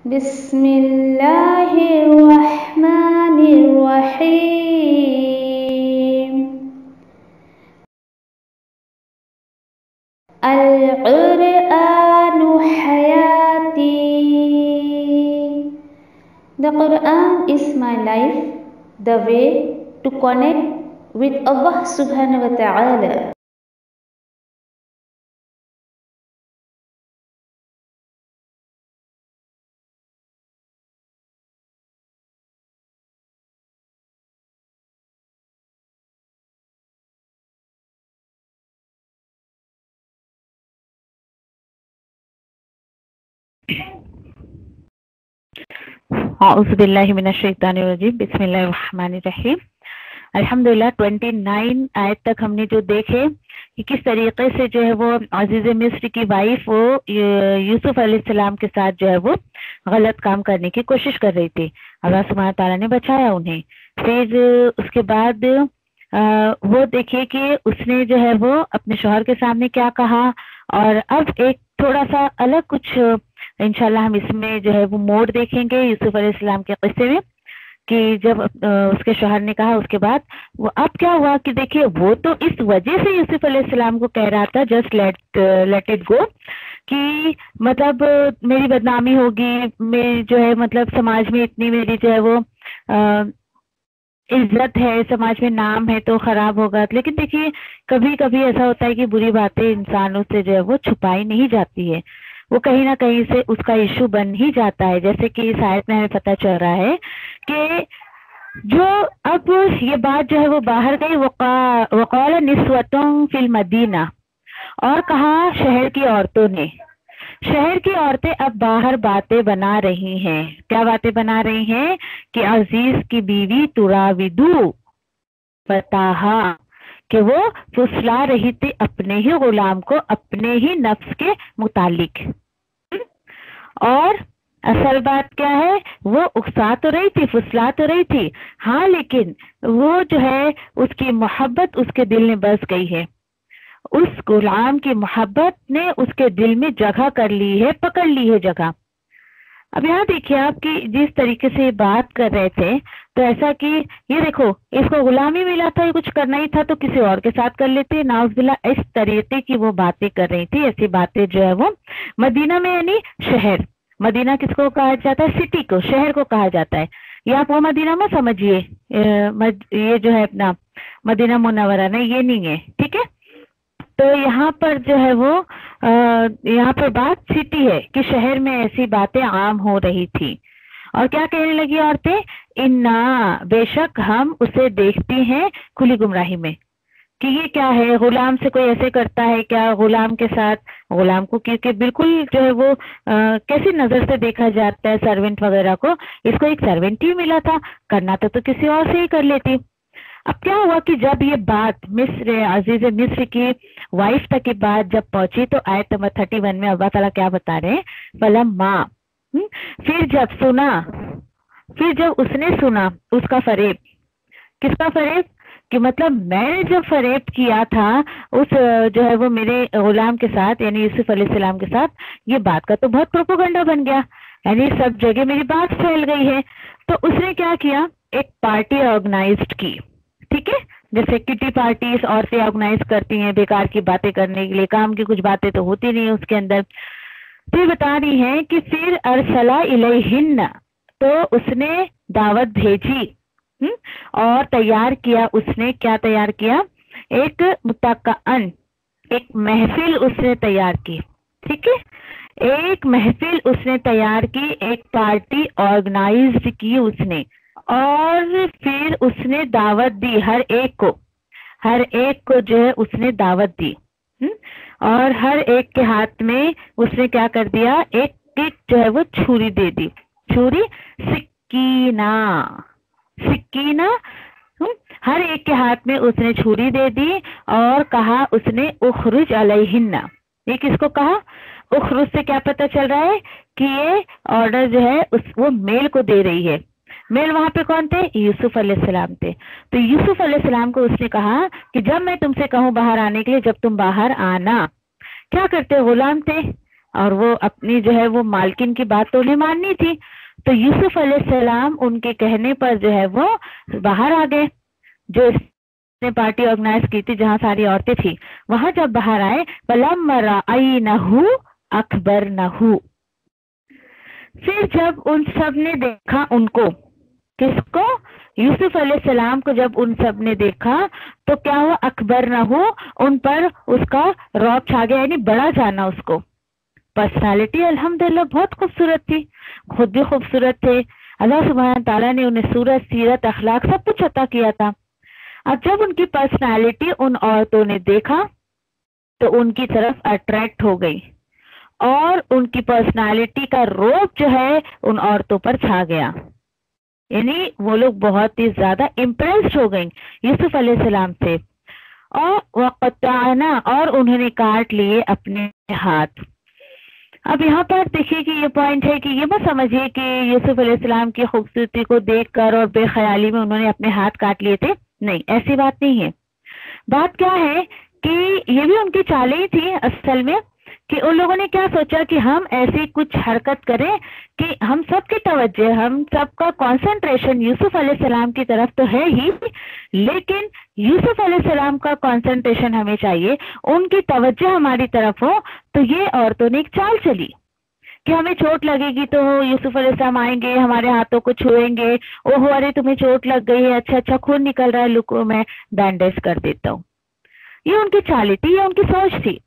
बिस्मिल्लाहिर्रहमानिर्रहीम। Al-Qur'anu hayati. The Quran is my life, the way to connect with Allah subhanahu wa ta'ala. औज़ुबिल्लाहिमिनश्शैतानिर्रजीम बिस्मिल्लाहिर्रहमानिर्रहीम। अल्हम्दुलिल्लाह 29 आयत तक हमने जो देखे कि किस तरीके से जो है वो अजीज मिस्र की वाइफ वो यूसुफ अलैहिस्सलाम के साथ जो है वो गलत काम करने की कोशिश कर रही थी। अल्लाह सुब्हानहू तआला ने बचाया उन्हें। फिर उसके बाद वो देखिए कि उसने जो है वो अपने शौहर के सामने क्या कहा। और अब एक थोड़ा सा अलग कुछ इंशाल्लाह हम इसमें जो है वो मोड़ देखेंगे यूसुफ अलैहिस्सलाम के किस्से में कि जब उसके शौहर ने कहा उसके बाद वो अब क्या हुआ कि देखिए वो तो इस वजह से यूसुफ अलैहिस्सलाम को कह रहा था जस्ट लेट इट गो कि मतलब मेरी बदनामी होगी, मैं जो है मतलब समाज में इतनी मेरी जो है वो इज्जत है, समाज में नाम है तो खराब होगा। लेकिन देखिए कभी कभी ऐसा होता है कि बुरी बातें इंसानों से जो है वो छुपाई नहीं जाती है, वो कहीं ना कहीं से उसका इशू बन ही जाता है। जैसे कि इस आयत में हमें पता चल रहा है कि जो अब ये बात जो है वो बाहर गई, वक़ाल निस्वतुन फिल मदीना, और कहा शहर की औरतों ने, शहर की औरतें अब बाहर बातें बना रही हैं। क्या बातें बना रही हैं कि अजीज की बीवी तुराविदू फताहा, कि वो फुसला रही थी अपने ही गुलाम को अपने ही नफ्स के मुतालिक। और असल बात क्या है, वो उकसा तो रही थी, फुसला तो रही थी, हाँ, लेकिन वो जो है उसकी मोहब्बत उसके दिल में बस गई है। उस गुलाम की मोहब्बत ने उसके दिल में जगह कर ली है, पकड़ ली है जगह। अब यहाँ देखिए आप कि जिस तरीके से बात कर रहे थे तो ऐसा कि ये देखो इसको गुलामी मिला था, ये कुछ करना ही था तो किसी और के साथ कर लेते, नाउज़ुबिल्लाह, इस तरीके की वो बातें कर रही थी। ऐसी बातें जो है वो मदीना में, यानी शहर, मदीना किसको कहा जाता है, सिटी को, शहर को कहा जाता है। ये आप वो मदीना में समझिए, ये जो है अपना मदीना मुनव्वरा नहीं, ये नहीं है, ठीक है। तो यहाँ पर जो है वो यहाँ पर बात सिटी है कि शहर में ऐसी बातें आम हो रही थी। और क्या कहने लगी औरतें, इन्ना, बेशक हम उसे देखती हैं खुली गुमराही में, कि ये क्या है, गुलाम से कोई ऐसे करता है क्या, गुलाम के साथ, गुलाम को क्योंकि बिल्कुल जो है वो कैसी नजर से देखा जाता है सर्वेंट वगैरह को, इसको एक सर्वेंट ही मिला था, करना तो किसी और से ही कर लेती। अब क्या हुआ कि जब ये बात मिस्र, अजीज मिस्र की वाइफ तक की बात जब पहुंची तो आयत नंबर 31 में अल्लाह ताला क्या बता रहे हैं, फलम्मा, फिर जब सुना, फिर जब उसने सुना उसका फरेब, किसका फरेब, कि मतलब मैंने जब फरेब किया था उस जो है वो मेरे गुलाम के साथ यानी यूसुफ अलैहिस्सलाम के साथ, ये बात का तो बहुत प्रोपोगंडा बन गया, यानी सब जगह मेरी बात फैल गई है। तो उसने क्या किया, एक पार्टी ऑर्गेनाइज्ड की, ठीक है, जैसे किटी पार्टीज औरतें ऑर्गेनाइज करती हैं बेकार की बातें करने के लिए, काम की कुछ बातें तो होती नहीं है उसके अंदर। फिर बता रही हैं कि फिर अरसला इलैहिन्न, तो उसने दावत भेजी और तैयार किया, उसने क्या तैयार किया, एक मुतक्कअन, एक महफिल उसने तैयार की, ठीक है, एक महफिल उसने तैयार की, एक पार्टी ऑर्गेनाइज्ड की उसने, और फिर उसने दावत दी हर एक को, हर एक को जो है उसने दावत दी, और हर एक के हाथ में उसने क्या कर दिया, एक एक जो है वो छुरी दे दी, छुरी, सिक्कीना, सिक्कीना, हर एक के हाथ में उसने छुरी दे दी और कहा उसने उखरुज अलैहिन्ना। ये किसको कहा, उखरुज से क्या पता चल रहा है कि ये ऑर्डर जो है वो मेल को दे रही है। मेल वहां पे कौन थे, यूसुफ अलैहिस्सलाम थे। तो यूसुफ अलैहिस्सलाम को उसने कहा कि जब मैं तुमसे कहूं बाहर आने के लिए, जब तुम बाहर आना, क्या करते, गुलाम थे, اور وہ اپنی جو ہے وہ مالکن کی بات تو انہیں ماننی تھی. تو یوسف علیہ السلام ان کے کہنے پر جو ہے وہ باہر آ گئے. جو اس نے پارٹی آرگنائز کی تھی جہاں ساری عورتیں تھی, وہاں جب باہر آئے فَلَمَّا رَأَيْنَهُ أَكْبَرْنَهُ, پھر جب ان سب نے دیکھا ان کو, کس کو؟ یوسف علیہ السلام کو جب ان سب نے دیکھا تو کیا ہوا؟ اکبر نہ ہو, ان پر اس کا رعب چھا گیا, یعنی بڑا جانا اس کو. پرسنالٹی الحمدللہ بہت خوبصورت تھی, خود بھی خوبصورت تھے. اللہ سبحانہ تعالیٰ نے انہیں صورت, سیرت, اخلاق سب کچھ عطا کیا تھا. اب جب ان کی پرسنالٹی ان عورتوں نے دیکھا تو ان کی طرف اٹریکٹ ہو گئی, اور ان کی پرسنالٹی کا رعب جو ہے ان عورتوں پر چھا گیا. یعنی وہ لوگ بہت ہی زیادہ امپریسڈ ہو گئیں یوسف علیہ السلام سے. اور وقطعنا, اور انہوں نے کاٹ لیے اپنے ہاتھ. اب یہاں پر دیکھیے کہ یہ پوائنٹ ہے کہ یہ مت سمجھیے کہ یوسف علیہ السلام کی خوبصورتی کو دیکھ کر اور بے خیالی میں انہوں نے اپنے ہاتھ کاٹ لیے تھے. نہیں, ایسی بات نہیں ہے. بات کیا ہے کہ یہ بھی ان کی چالیں ہی تھی اصل میں, کہ ان لوگوں نے کیا سوچا کہ ہم ایسی کچھ حرکت کریں کہ ہم سب کی توجہ, ہم سب کا کانسنٹریشن یوسف علیہ السلام کی طرف تو ہے ہی, لیکن یوسف علیہ السلام کا کانسنٹریشن ہمیں چاہیے, ان کی توجہ ہماری طرف ہو. تو یہ عورتوں نے ایک چال چلی کہ ہمیں چوٹ لگے گی تو یوسف علیہ السلام آئیں گے, ہمارے ہاتھوں کو چھوئیں گے, اوہ ارے تمہیں چوٹ لگ گئی ہے, اچھا اچھا خون نکل رہا ہے, لکو میں بینڈیج کر دیتا ہوں. یہ ان کی چال تھی, یہ ان کی سوچ تھی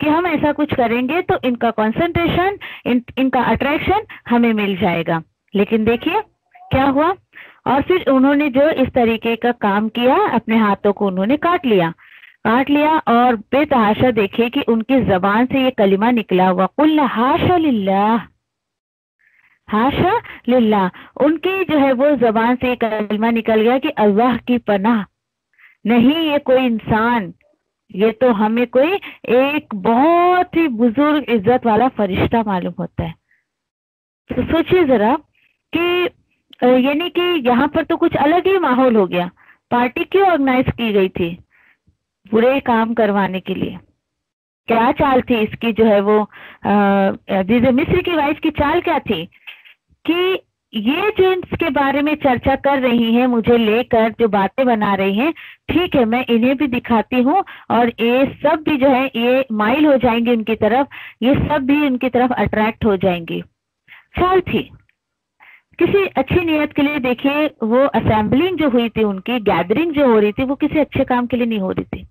کہ ہم ایسا کچھ کریں گے تو ان کا کنسنٹریشن, ان کا اٹریکشن ہمیں مل جائے گا. لیکن دیکھیے کیا ہوا, اور پھر انہوں نے جو اس طریقے کا کام کیا, اپنے ہاتھوں کو انہوں نے کاٹ لیا, اور بے تحاشا دیکھے کہ ان کی زبان سے یہ کلمہ نکلا ہوا, قُلْنَا حَاشَ لِلَّهِ, حاشا للہ. ان کی جو ہے وہ زبان سے یہ کلمہ نکل گیا کہ اللہ کی پناہ نہیں, یہ کوئی انسان, یہ تو ہمیں کوئی ایک بہت ہی بزرگ عزت والا فرشتہ معلوم ہوتا ہے. تو سوچئے ذرا کہ یعنی کہ یہاں پر تو کچھ الگ ہی ماحول ہو گیا. پارٹی کیوں آرگنائز کی گئی تھی؟ برے کام کروانے کے لیے. کیا چال تھی اس کی جو ہے وہ عزیز مصر کی وائف کی چال کیا تھی کہ یہ جو اس کے بارے میں چرچا کر رہی ہیں, مجھے لے کر جو باتیں بنا رہی ہیں, ٹھیک ہے میں انہیں بھی دکھاتی ہوں, اور یہ سب بھی جو ہے یہ مائل ہو جائیں گے ان کی طرف, یہ سب بھی ان کی طرف اٹریکٹ ہو جائیں گی. چال تھی کسی اچھی نیت کے لیے. دیکھیے وہ اسمبلنگ جو ہوئی تھی, ان کی گیدرنگ جو ہو رہی تھی, وہ کسی اچھے کام کے لیے نہیں ہو رہی تھی.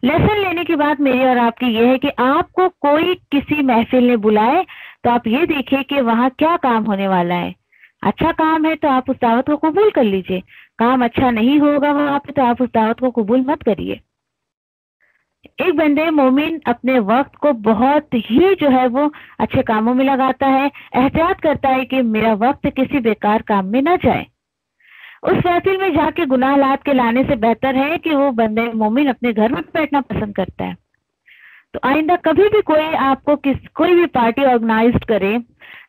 لیسن لینے کی بات میری اور آپ کی یہ ہے کہ آپ کو کوئی کسی محفل نے بلائے تو آپ یہ دیکھیں کہ وہاں کیا کام ہونے والا ہے. اچھا کام ہے تو آپ اس دعوت کو قبول کر لیجئے, کام اچھا نہیں ہوگا وہاں پہ تو آپ اس دعوت کو قبول مت کریے. ایک بندے مومن اپنے وقت کو بہت ہی جو ہے وہ اچھے کاموں میں لگاتا ہے, احتیاط کرتا ہے کہ میرا وقت کسی بیکار کام میں نہ جائے. اس محفل میں جا کے گناہ لاد کے لانے سے بہتر ہے کہ وہ بندے مومن اپنے گھر میں بیٹھنا پسند کرتا ہے. تو آئندہ کبھی بھی کوئی آپ کو کوئی بھی پارٹی آرگنائز کرے,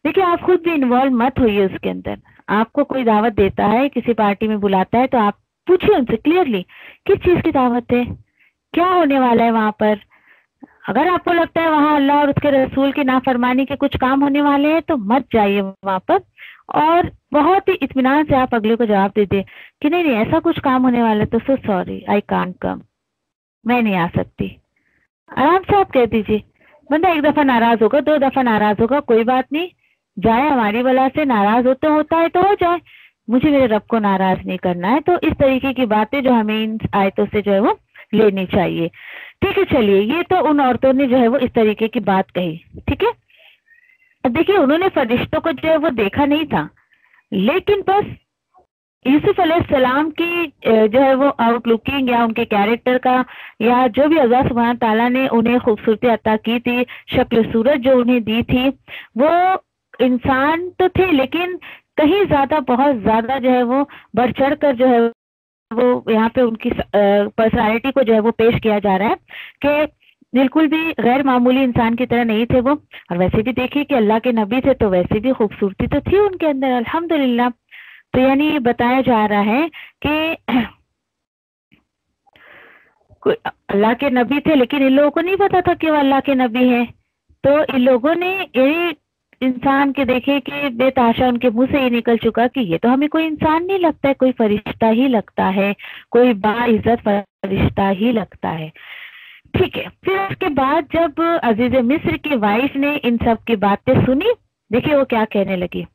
دیکھیں آپ خود بھی انوالو مت ہوئیے اس کے اندر. آپ کو کوئی دعوت دیتا ہے, کسی پارٹی میں بلاتا ہے, تو آپ پوچھیے ان سے کلیئرلی کس چیز کی دعوت ہے, کیا ہونے والا ہے وہاں پر. اگر آپ کو لگتا ہے وہاں اللہ اور اس کے رسول کی نافرمانی کے کچھ کام ہونے والے ہیں تو مت جائیے وہاں پر, اور بہت ہی اطمینان سے آپ اگلے کو جواب دے دیں کہ نہیں نہیں ایسا کچھ کام ہونے والا ہے تو so sorry I can't come, میں نہیں آ سکتی. آرام سے آپ کہہ دیجیے. بندہ ایک دفعہ ناراض ہوگا, 2 دفعہ ناراض ہوگا, کوئی بات نہیں, جائے ہماری بلا سے. ناراض ہوتا ہے تو ہو جائے, مجھے میرے رب کو ناراض نہیں کرنا ہے. تو اس طریقے کی باتیں جو ہمیں ان آیتوں سے جو ہے وہ لینی چاہیے. ٹھیک ہے, چلیے یہ تو ان عورتوں نے جو ہے وہ اس طریقے کی بات کہی. ٹھیک ہے, اب دیکھیے انہوں نے فرشتوں کو جو ہے وہ دیکھا نہیں تھا, لیکن بس یوسف علیہ السلام کی جو ہے وہ آؤٹ لکنگ یا ان کے کیریکٹر کا, یا جو بھی اللہ سبحانہ تعالیٰ نے انہیں خوبصورتی عطا کی تھی, شکل صورت جو انہیں دی تھی, وہ انسان تو تھے لیکن کہیں زیادہ بہت زیادہ جو ہے وہ بڑھ چڑھ کر جو ہے وہ یہاں پہ ان کی پرسنالٹی کو جو ہے وہ پیش کیا جا رہا ہے کہ بالکل بھی غیر معمولی انسان کی طرح نہیں تھے وہ. اور ویسے بھی دیکھیے کہ اللہ کے نبی تھے تو ویسے بھی خوبصورتی تو تھی ان کے اندر الحمدللہ. تو یعنی یہ بتایا جا رہا ہے کہ اللہ کے نبی تھے لیکن ان لوگوں کو نہیں پتا تھا کہ وہ اللہ کے نبی ہیں. तो इन लोगों ने ये इंसान के देखे कि बेतहाशा उनके मुंह से ये निकल चुका कि ये तो हमें कोई इंसान नहीं लगता है, कोई फरिश्ता ही लगता है, कोई बाइज्जत फरिश्ता ही लगता है। ठीक है, फिर उसके बाद जब अजीज मिस्र की वाइफ ने इन सब की बातें सुनी, देखिए वो क्या कहने लगी।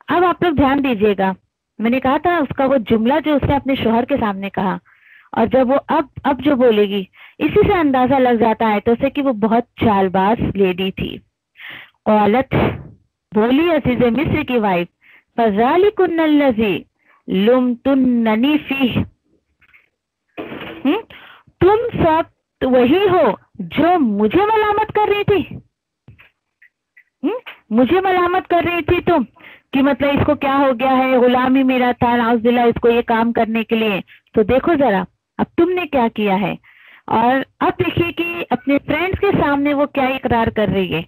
अब आप लोग ध्यान दीजिएगा, मैंने कहा था उसका वो जुमला जो उसने अपने शोहर के सामने कहा, और जब वो अब जो बोलेगी इसी से अंदाजा लग जाता है तो से कि वो बहुत चालबाज लेडी थी। औलत बोली अजीज मिस्र की वाइफ, फज़ालिकुन्नल्लज़ी लुमतुन्ननी फीह, तुम सब वही हो जो मुझे मलामत कर रही थी। मुझे मलामत कर रही थी तुम कि मतलब इसको क्या हो गया है, गुलामी मेरा था नाउज़ुबिल्लाह इसको ये काम करने के लिए, तो देखो जरा अब तुमने क्या किया है। और अब देखिए कि अपने फ्रेंड्स के सामने वो क्या इकरार कर रही है।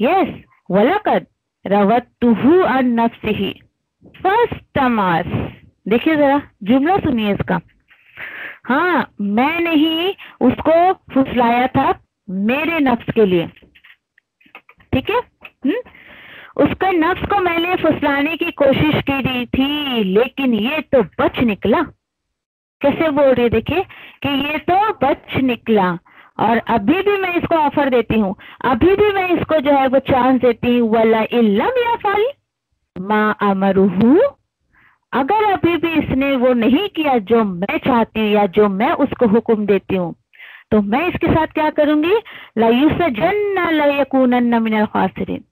यस, वलकद रवत्तुहु अन नफ्सिही फस्तमास, देखिए जरा जुमला सुनिए इसका। हाँ, मैंने ही उसको फुसलाया था मेरे नफ्स के लिए, ठीक है। उसके नफ्स को मैंने फुसलाने की कोशिश की रही थी, लेकिन ये तो बच निकला। कैसे बोल रही, देखिए कि ये तो बच निकला, और अभी भी मैं इसको ऑफर देती हूँ, अभी भी मैं इसको जो है वो चांस देती हूँ। वला इल्लम याफअल मा अमरुहु, अगर अभी भी इसने वो नहीं किया जो मैं चाहती हूँ या जो मैं उसको हुक्म देती हूँ, तो मैं इसके साथ क्या करूंगी, ला युसजन्ना ला यकूनन्ना मिनल खासिरीन,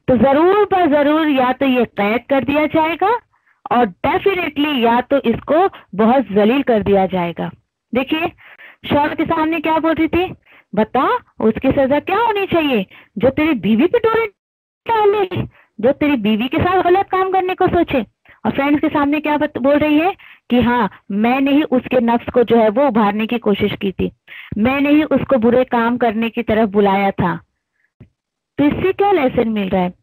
तो जरूर पर जरूर या तो ये कैद कर दिया जाएगा और डेफिनेटली या तो इसको बहुत जलील कर दिया जाएगा। देखिए शौहर के सामने क्या बोल रही थी, बता उसकी सजा क्या होनी चाहिए, जो तेरी बीवी पे डोरे डाले, जो तेरी बीवी के साथ गलत काम करने को सोचे। और फ्रेंड्स के सामने क्या बोल रही है कि हाँ, मैंने ही उसके नफ्स को जो है वो उभारने की कोशिश की थी, मैंने ही उसको बुरे काम करने की तरफ बुलाया था। तो इससे क्या लेसन मिल रहा है,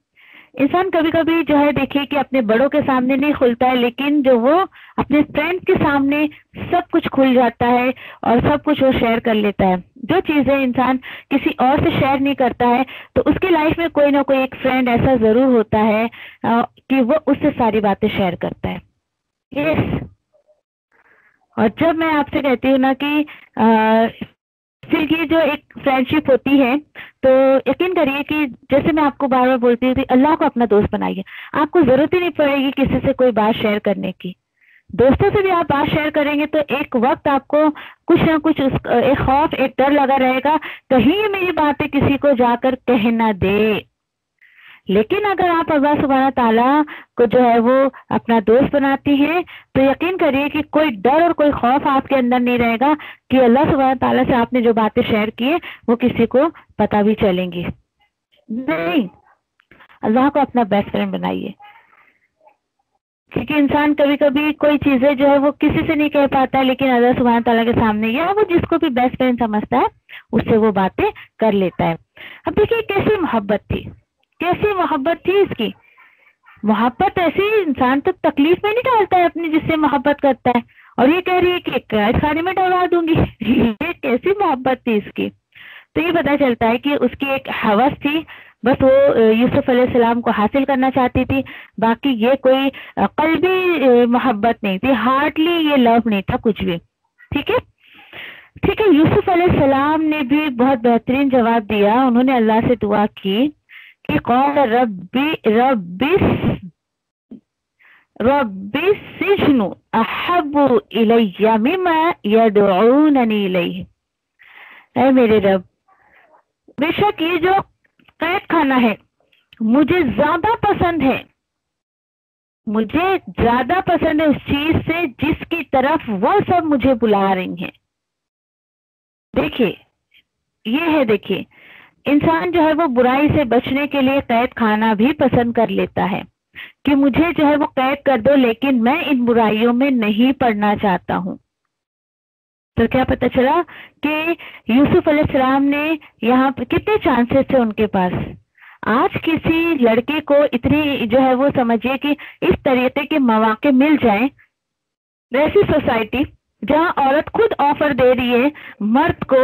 इंसान कभी कभी जो है देखिए कि अपने बड़ों के सामने नहीं खुलता है, लेकिन जो वो अपने फ्रेंड्स के सामने सब कुछ खुल जाता है और सब कुछ वो शेयर कर लेता है। जो चीजें इंसान किसी और से शेयर नहीं करता है, तो उसकी लाइफ में कोई ना कोई एक फ्रेंड ऐसा जरूर होता है कि वो उससे सारी बातें शेयर करता है। यस, और जब मैं आपसे कहती हूँ ना कि फिर ये जो एक फ्रेंडशिप होती है, तो यकीन करिए कि जैसे मैं आपको बार बार बोलती थी, अल्लाह को अपना दोस्त बनाइए। आपको जरूरत ही नहीं पड़ेगी किसी से कोई बात शेयर करने की। दोस्तों से भी आप बात शेयर करेंगे तो एक वक्त आपको कुछ ना कुछ एक खौफ, एक डर लगा रहेगा, कहीं ये मेरी बातें किसी को जाकर कह ना दे। लेकिन अगर आप अल्लाह सुब्हाना ताला को जो है वो अपना दोस्त बनाती हैं, तो यकीन करिए कि कोई डर और कोई खौफ आपके अंदर नहीं रहेगा कि अल्लाह सुब्हाना ताला से आपने जो बातें शेयर की है वो किसी को पता भी चलेंगी। नहीं, अल्लाह को अपना बेस्ट फ्रेंड बनाइए, क्योंकि इंसान कभी कभी कोई चीजें जो है वो किसी से नहीं कह पाता है, लेकिन अल्लाह सुब्हाना ताला के सामने या वो जिसको भी बेस्ट फ्रेंड समझता है उससे वो बातें कर लेता है। अब देखिए कैसी मोहब्बत थी, कैसी मोहब्बत थी इसकी। मोहब्बत ऐसी, इंसान तो तकलीफ में नहीं डालता है अपनी जिससे मोहब्बत करता है, और ये कह रही है कि कैद खाने में डलवा दूंगी। ये कैसी मोहब्बत थी इसकी। तो ये पता चलता है कि उसकी एक हवस थी, बस वो यूसुफ अलैहिस्सलाम को हासिल करना चाहती थी, बाकी ये कोई कल्बी मोहब्बत नहीं थी, हार्डली ये लव नहीं था कुछ भी। ठीक है, ठीक है। यूसुफ अलैहिस्सलाम ने भी बहुत बेहतरीन जवाब दिया। उन्होंने अल्लाह से दुआ की कि कौल रब्बी सिज्नु अहब्बु इलैया मिम्मा यदऊननी इलैहि, ऐ मेरे रब, बेशक ये जो कैद खाना है मुझे ज्यादा पसंद है, मुझे ज्यादा पसंद है उस चीज से जिसकी तरफ वो सब मुझे बुला रही हैं। देखिए ये है, देखिए इंसान जो है वो बुराई से बचने के लिए कैद खाना भी पसंद कर लेता है कि मुझे जो है वो कैद कर दो, लेकिन मैं इन बुराइयों में नहीं पड़ना चाहता हूँ। तो क्या पता चला कि यूसुफ अलैहिस्सलाम ने यहाँ पे कितने चांसेस थे उनके पास। आज किसी लड़के को इतनी जो है वो समझिए कि इस तरीके के मौके मिल जाए, वैसी सोसाइटी جہاں عورت خود آفر دے رہی ہے مرد کو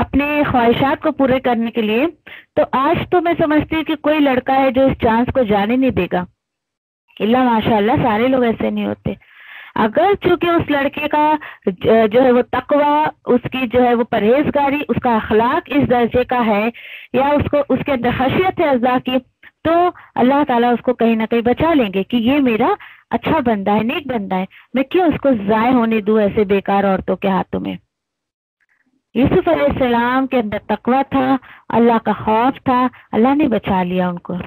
اپنے خواہشات کو پورے کرنے کے لیے، تو آج تو میں سمجھتی ہوں کہ کوئی لڑکا ہے جو اس چانس کو جانے نہیں دے گا، اللہ ماشاء اللہ سارے لوگ ایسے نہیں ہوتے۔ اگر چونکہ اس لڑکے کا جو ہے وہ تقوی، اس کی جو ہے وہ پرہیزگاری، اس کا اخلاق اس درجے کا ہے، یا اس کے اندر خشیت ہے اللہ کی، تو اللہ تعالیٰ اس کو کہیں نہ کہیں بچا لیں گے کہ یہ میرا اچھا بندہ ہے، نیک بندہ ہے، میں کیوں اس کو ضائع ہونے دوں ایسے بیکار عورتوں کے ہاتھوں میں۔ یوسف علیہ السلام کے اندر تقوی تھا، اللہ کا خوف تھا، اللہ نے بچا لیا ان کو،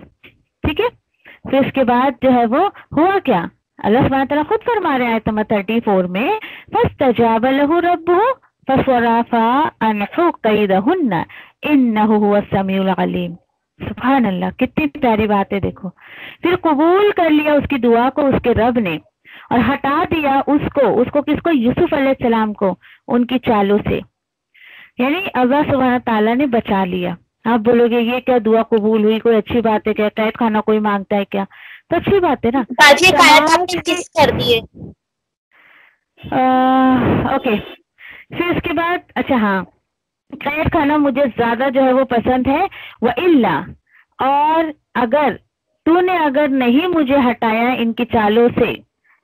ٹھیک ہے۔ پھر اس کے بعد جو ہے وہ ہوا کیا، اللہ سبحانہ تعالیٰ خود فرما رہے آیت نمبر 34 میں، فَاسْتَجَابَ لَهُ رَبُّهُ فَصَرَفَ عَنْهُ كَيْدَهُنَّ إِنَّهُ هُوَ السَّمِيعُ الْعَلِيمُ۔ سبحان اللہ، کتنی پیاری بات ہے، دیکھو پھر قبول کر لیا اس کی دعا کو اس کے رب نے، اور ہٹا دیا اس کو کس کو، یوسف علیہ السلام کو ان کی چالوں سے، یعنی اللہ سبحانہ تعالیٰ نے بچا لیا۔ آپ بولو گے یہ کیا دعا قبول ہوئی، کوئی اچھی بات ہے کیا، قید خانہ کوئی مانگتا ہے کیا، تو اچھی بات ہے نا۔ باجی قید آپ نے کس کر دیے؟ اوکے، پھر اس کے بعد اچھا ہاں، قید خانہ مجھے زیادہ جو ہے وہ پسند ہے، وَإِلَّا، اور اگر نہیں مجھے ہٹایا ان کی چالوں سے،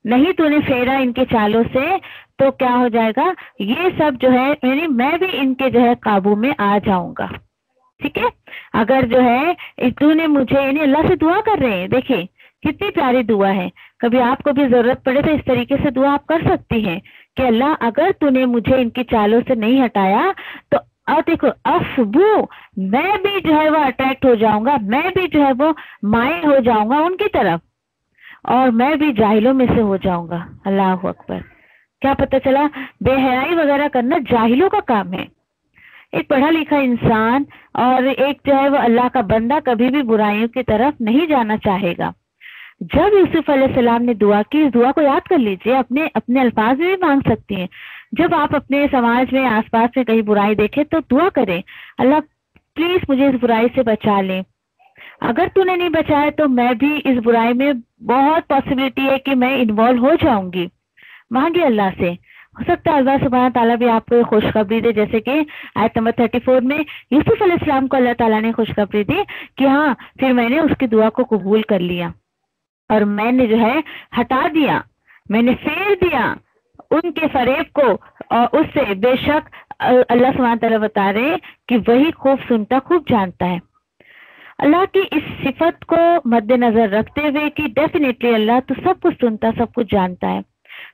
نہیں تو نے پھیرا ان کے چالوں سے، تو کیا ہو جائے گا، یہ سب جو ہے یعنی میں بھی ان کے جو ہے قابو میں آ جاؤں گا، ٹھیک ہے۔ اگر جو ہے تو نے مجھے، یعنی اللہ سے دعا کر رہے ہیں، دیکھیں کتنی پیاری دعا ہے، کبھی آپ کو بھی ضرورت پڑے تو اس طریقے سے دعا آپ کر سکتی ہیں کہ اللہ اگر تو نے مجھے ان کی چالوں سے نہیں ہٹایا تو اور دیکھو افبو، میں بھی جو ہے وہ اٹریکٹ ہو جاؤں گا، میں بھی جو ہے وہ مائل ہو جاؤں گا ان کی طرف، اور میں بھی جاہلوں میں سے ہو جاؤں گا۔ اللہ اکبر، کیا پتہ چلا بے حیائی وغیرہ کرنا جاہلوں کا کام ہے۔ ایک پڑھا لکھا انسان اور ایک جو ہے وہ اللہ کا بندہ کبھی بھی برائیوں کی طرف نہیں جانا چاہے گا۔ جب یوسف علیہ السلام نے دعا کی، اس دعا کو یاد کر لیجئے، اپنے الفاظ میں بھی مانگ سکتی ہیں۔ جب آپ اپنے سماج میں آس پاس میں کہیں برائی دیکھیں تو دعا کریں، اللہ پلیز مجھے اس برائی سے بچا لیں، اگر تو نے نہیں بچایا تو میں بھی اس برائی میں بہت پاسبلٹی ہے کہ میں انوالو ہو جاؤں گی، مانگے اللہ سے، ہو سکتا ہے اللہ سبحانہ تعالیٰ بھی آپ کو خوشخبری دے، جیسے کہ آیت نمبر 34 میں یوسف علیہ السلام کو اللہ تعالیٰ نے خوشخبری دی کہ ہاں پھر میں نے اس کی دعا کو قبول کر لیا، اور میں نے جو ہے ہٹا دیا، میں نے پھیر دیا ان کے فریب کو، اور اس سے بے شک اللہ سبحانہ تعالیٰ بتا رہے کہ وہی خوب سنتا خوب جانتا ہے۔ اللہ کی اس صفت کو مد نظر رکھتے ہوئے کہ ڈیفینیٹلی اللہ تو سب کچھ سنتا سب کچھ جانتا ہے،